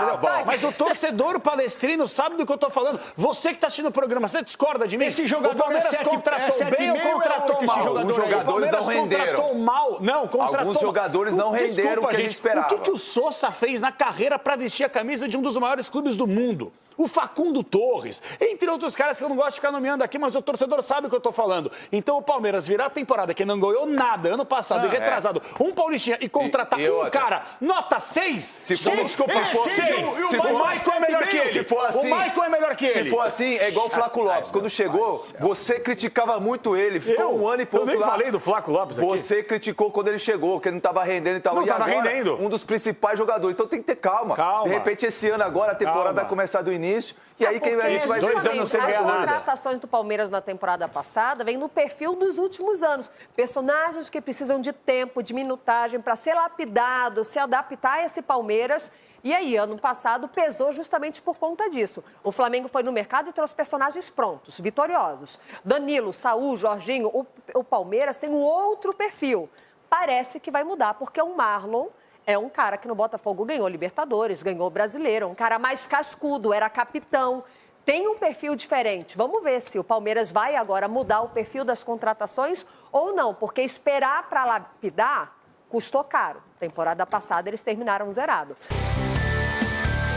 Mas o torcedor palestrino sabe do que eu estou falando. Você que está assistindo o programa, você discorda de mim? Esse jogador o Palmeiras contratou bem ou contratou mal? Os jogadores não renderam. Contratou mal. Não, contratou. Alguns jogadores não renderam o que a gente esperava. O que o Sousa fez na carreira para vestir a camisa de um dos maiores clubes do mundo? O Facundo Torres, entre outros caras que eu não gosto de ficar nomeando aqui, mas o torcedor sabe o que eu tô falando. Então o Palmeiras virar a temporada que não ganhou nada ano passado e retrasado, um Paulistinha e contratar cara, nota 6? Se for o Maicon é melhor que ele. Se for assim, o Maicon é melhor que ele. Se for assim, é igual o Flaco Lopes. Quando chegou, você criticava muito ele. Ficou um ano e pouco lá. Eu nem falei do Flaco Lopes aqui. Você criticou quando ele chegou, que ele não tava rendendo e tal. Não tava rendendo. Um dos principais jogadores. Então tem que ter calma. De repente, esse ano agora, a temporada vai começar do início. E aí quem a gente vai ver 2 anos sem ganhar nada. As contratações do Palmeiras na temporada passada vêm no perfil dos últimos anos. Personagens que precisam de tempo, de minutagem para ser lapidado, se adaptar a esse Palmeiras. E aí, ano passado, pesou justamente por conta disso. O Flamengo foi no mercado e trouxe personagens prontos, vitoriosos. Danilo, Saúl, Jorginho, o Palmeiras tem um outro perfil. Parece que vai mudar, porque o Marlon é um cara que no Botafogo ganhou Libertadores, ganhou Brasileiro, um cara mais cascudo, era capitão, tem um perfil diferente. Vamos ver se o Palmeiras vai agora mudar o perfil das contratações ou não, porque esperar para lapidar custou caro. Temporada passada eles terminaram zerado.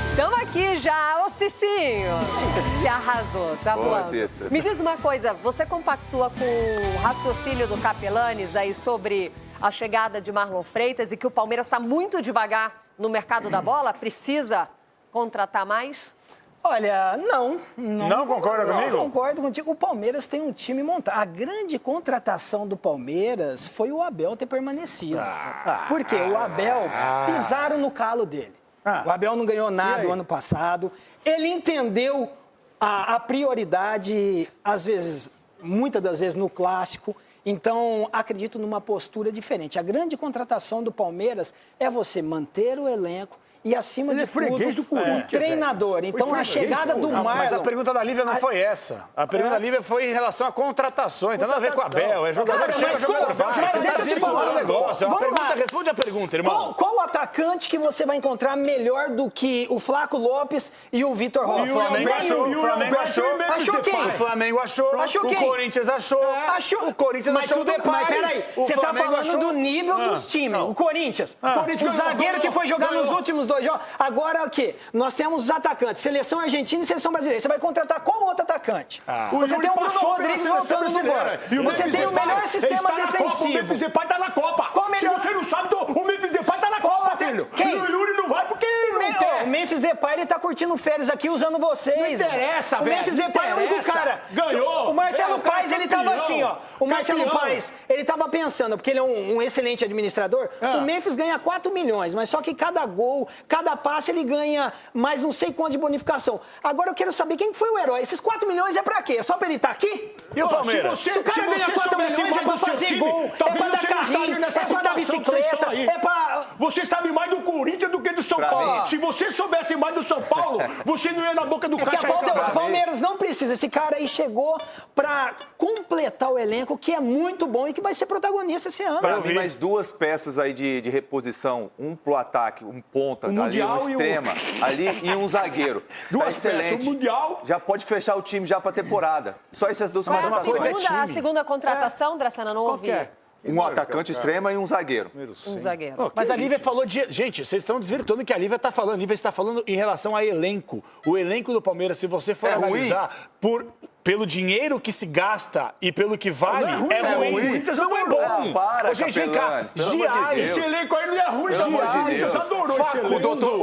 Estamos aqui já, ô Cicinho. Se arrasou, tá Boa, bom. Cissa. Me diz uma coisa, você compactua com o raciocínio do Capelanes aí sobre a chegada de Marlon Freitas e que o Palmeiras está muito devagar no mercado da bola? Precisa contratar mais? Olha, não. Não concorda comigo? Não concordo contigo. O Palmeiras tem um time montado. A grande contratação do Palmeiras foi o Abel ter permanecido. Por quê? O Abel pisaram no calo dele. O Abel não ganhou nada o ano passado. Ele entendeu a prioridade, às vezes, muitas das vezes, no clássico. Então, acredito numa postura diferente. A grande contratação do Palmeiras é você manter o elenco e, acima de tudo, o treinador. Então, a chegada do Marlon... Mas a pergunta da Lívia não foi essa. A pergunta da Lívia foi em relação a contratações. Tem nada a ver com o Abel. É jogador chega, jogador vai. Você está desvirtuando o negócio. Responde a pergunta, irmão. Qual atacante que você vai encontrar melhor do que o Flaco Lopes e o Vitor Roque? O Flamengo achou. O Flamengo achou. Achou quem? O Flamengo achou. Achou quem? O Corinthians achou. Achou. O Corinthians achou o Depay. Mas peraí, você tá falando do nível dos times. O Corinthians. O zagueiro que foi jogar nos últimos 2 jogos. Agora o quê? Nós temos os atacantes, seleção argentina e seleção brasileira. Você vai contratar qual outro atacante? Você tem o Bruno Rodrigues voltando no banco. Você tem o melhor sistema defensivo. O Memphis Depay tá na Copa. Se você não sabe, o Memphis Depay tá na Copa, filho. Quem? E o Yuri não vai porque não tem. O Memphis Depay, ele tá curtindo férias aqui usando vocês. Não interessa, velho. O Memphis Depay é o único cara. Ganhou. O Marcelo Paes, ele tava assim, ó. O Marcelo Paes, ele tava pensando, porque ele é um excelente administrador, o Memphis ganha 4 milhões, mas só que cada gol, cada passe, ele ganha mais não sei quanto de bonificação. Agora eu quero saber quem foi o herói. Esses 4 milhões é pra quê? É só pra ele estar aqui? E o Palmeiras? Se o cara ganha 4 milhões é pra fazer gol, é pra dar carrinho, é pra dar bicicleta, é pra... Você sabe mais do Corinthians do que do São Paulo. Se você soubesse mais do São Paulo, você não ia na boca do caixa. O Palmeiras não precisa. Esse cara aí chegou pra completar o elenco, que é muito bom e que vai ser protagonista esse ano. Para mim, mais 2 peças aí de reposição. Um pro ataque, um ponta, ali um extrema, ali e um zagueiro. Tá excelente. Mundial. Já pode fechar o time já pra temporada. Só essas 2 contratações. A segunda contratação, Dracena, não ouvi. Um atacante extrema e um zagueiro. Um zagueiro. Mas a Lívia falou de... Gente, vocês estão desvirtuando o que a Lívia está falando. A Lívia está falando em relação a elenco. O elenco do Palmeiras, se você for analisar pelo dinheiro que se gasta e pelo que vale, é ruim. Não é bom. Para, gente, vem cá. Esse elenco aí não é ruim, pelo amor de Deus. Adorou esse elenco.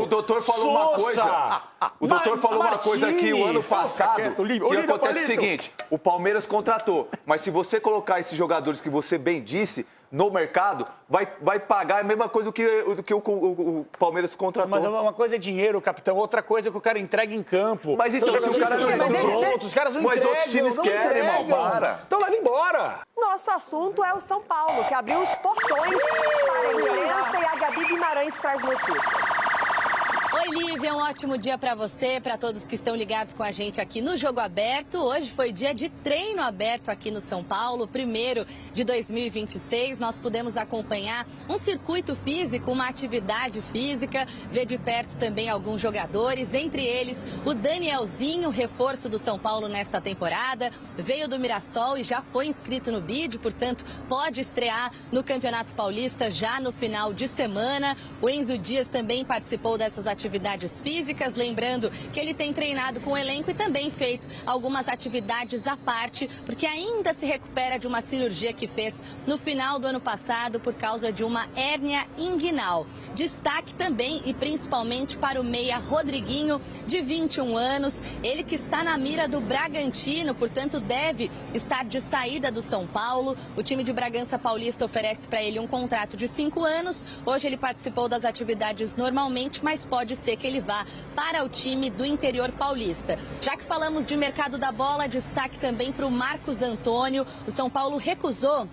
O doutor falou uma coisa. O doutor falou uma coisa aqui o ano passado. Que acontece o seguinte: o Palmeiras contratou, mas se você colocar esses jogadores que você bem disse no mercado, vai pagar a mesma coisa do que o Palmeiras contratou. Mas uma coisa é dinheiro, capitão, outra coisa é que o cara entrega em campo. Mas então, se os caras não estão prontos, os caras não entregam. Mas outros times querem, irmão, para. Então leva embora. Nosso assunto é o São Paulo, que abriu os portões para a imprensa e a Gabi Guimarães traz notícias. Oi, Lívia, um ótimo dia para você, para todos que estão ligados com a gente aqui no Jogo Aberto. Hoje foi dia de treino aberto aqui no São Paulo, primeiro de 2026. Nós pudemos acompanhar um circuito físico, uma atividade física, ver de perto também alguns jogadores, entre eles o Danielzinho, reforço do São Paulo nesta temporada, veio do Mirassol e já foi inscrito no BID, portanto pode estrear no Campeonato Paulista já no final de semana. O Enzo Dias também participou dessas atividades físicas, lembrando que ele tem treinado com o elenco e também feito algumas atividades à parte, porque ainda se recupera de uma cirurgia que fez no final do ano passado por causa de uma hérnia inguinal. Destaque também e principalmente para o meia Rodriguinho, de 21 anos, ele que está na mira do Bragantino, portanto deve estar de saída do São Paulo. O time de Bragança Paulista oferece para ele um contrato de 5 anos. Hoje ele participou das atividades normalmente, mas pode ser que ele vá para o time do interior paulista. Já que falamos de mercado da bola, destaque também para o Marcos Antônio. O São Paulo recusou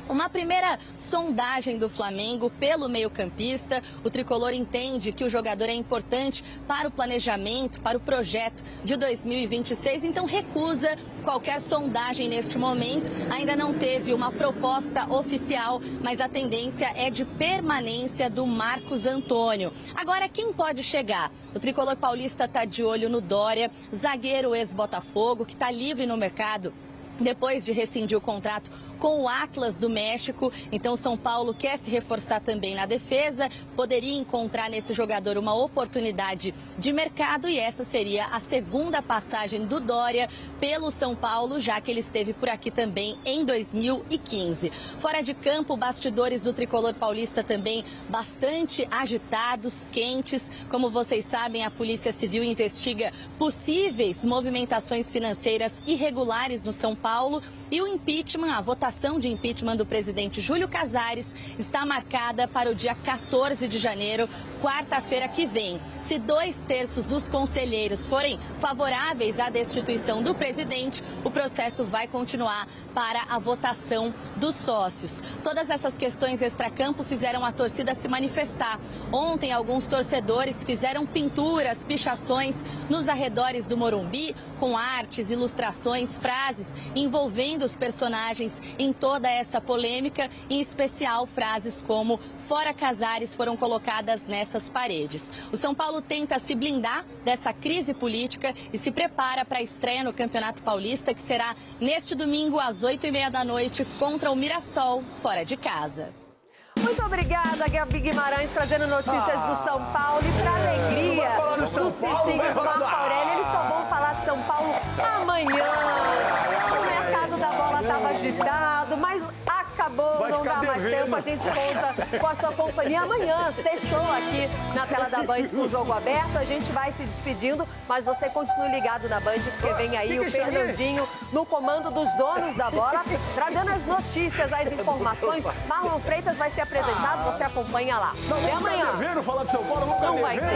uma primeira sondagem do Flamengo pelo meio-campista. O tricolor entende que o jogador é importante para o planejamento, para o projeto de 2026, então recusa qualquer sondagem neste momento. Ainda não teve uma proposta oficial, mas a tendência é de permanência do Marcos Antônio. Agora, quem pode chegar? O tricolor paulista está de olho no Dória, zagueiro ex-Botafogo, que está livre no mercado depois de rescindir o contrato com o Atlas do México. Então, São Paulo quer se reforçar também na defesa, poderia encontrar nesse jogador uma oportunidade de mercado e essa seria a segunda passagem do Dória pelo São Paulo, já que ele esteve por aqui também em 2015. Fora de campo, bastidores do tricolor paulista também bastante agitados, quentes. Como vocês sabem, a Polícia Civil investiga possíveis movimentações financeiras irregulares no São Paulo e o impeachment, a votação de impeachment do presidente Júlio Casares está marcada para o dia 14 de janeiro, quarta-feira que vem. Se 2/3 dos conselheiros forem favoráveis à destituição do presidente, o processo vai continuar para a votação dos sócios. Todas essas questões extracampo fizeram a torcida se manifestar. Ontem, alguns torcedores fizeram pinturas, pichações nos arredores do Morumbi, com artes, ilustrações, frases envolvendo os personagens em toda essa polêmica, em especial frases como "Fora Casares" foram colocadas nessas paredes. O São Paulo tenta se blindar dessa crise política e se prepara para a estreia no Campeonato Paulista, que será neste domingo às 8h30 da noite contra o Mirassol, fora de casa. Muito obrigada, Gabi Guimarães, trazendo notícias do São Paulo e para alegria do Cicinho e do Marco Aurélio. Eles só vão falar de São Paulo amanhã. O mercado da bola estava agitado, mas acabou, não dá mais tempo. A gente conta com a sua companhia amanhã. Sextou aqui na tela da Band com o Jogo Aberto. A gente vai se despedindo, mas você continue ligado na Band, porque vem aí o Fernandinho no comando dos donos da bola, trazendo as notícias, as informações. Marlon Freitas vai ser apresentado, você acompanha lá. Até amanhã. Devendo falar de São Paulo, não vai ter.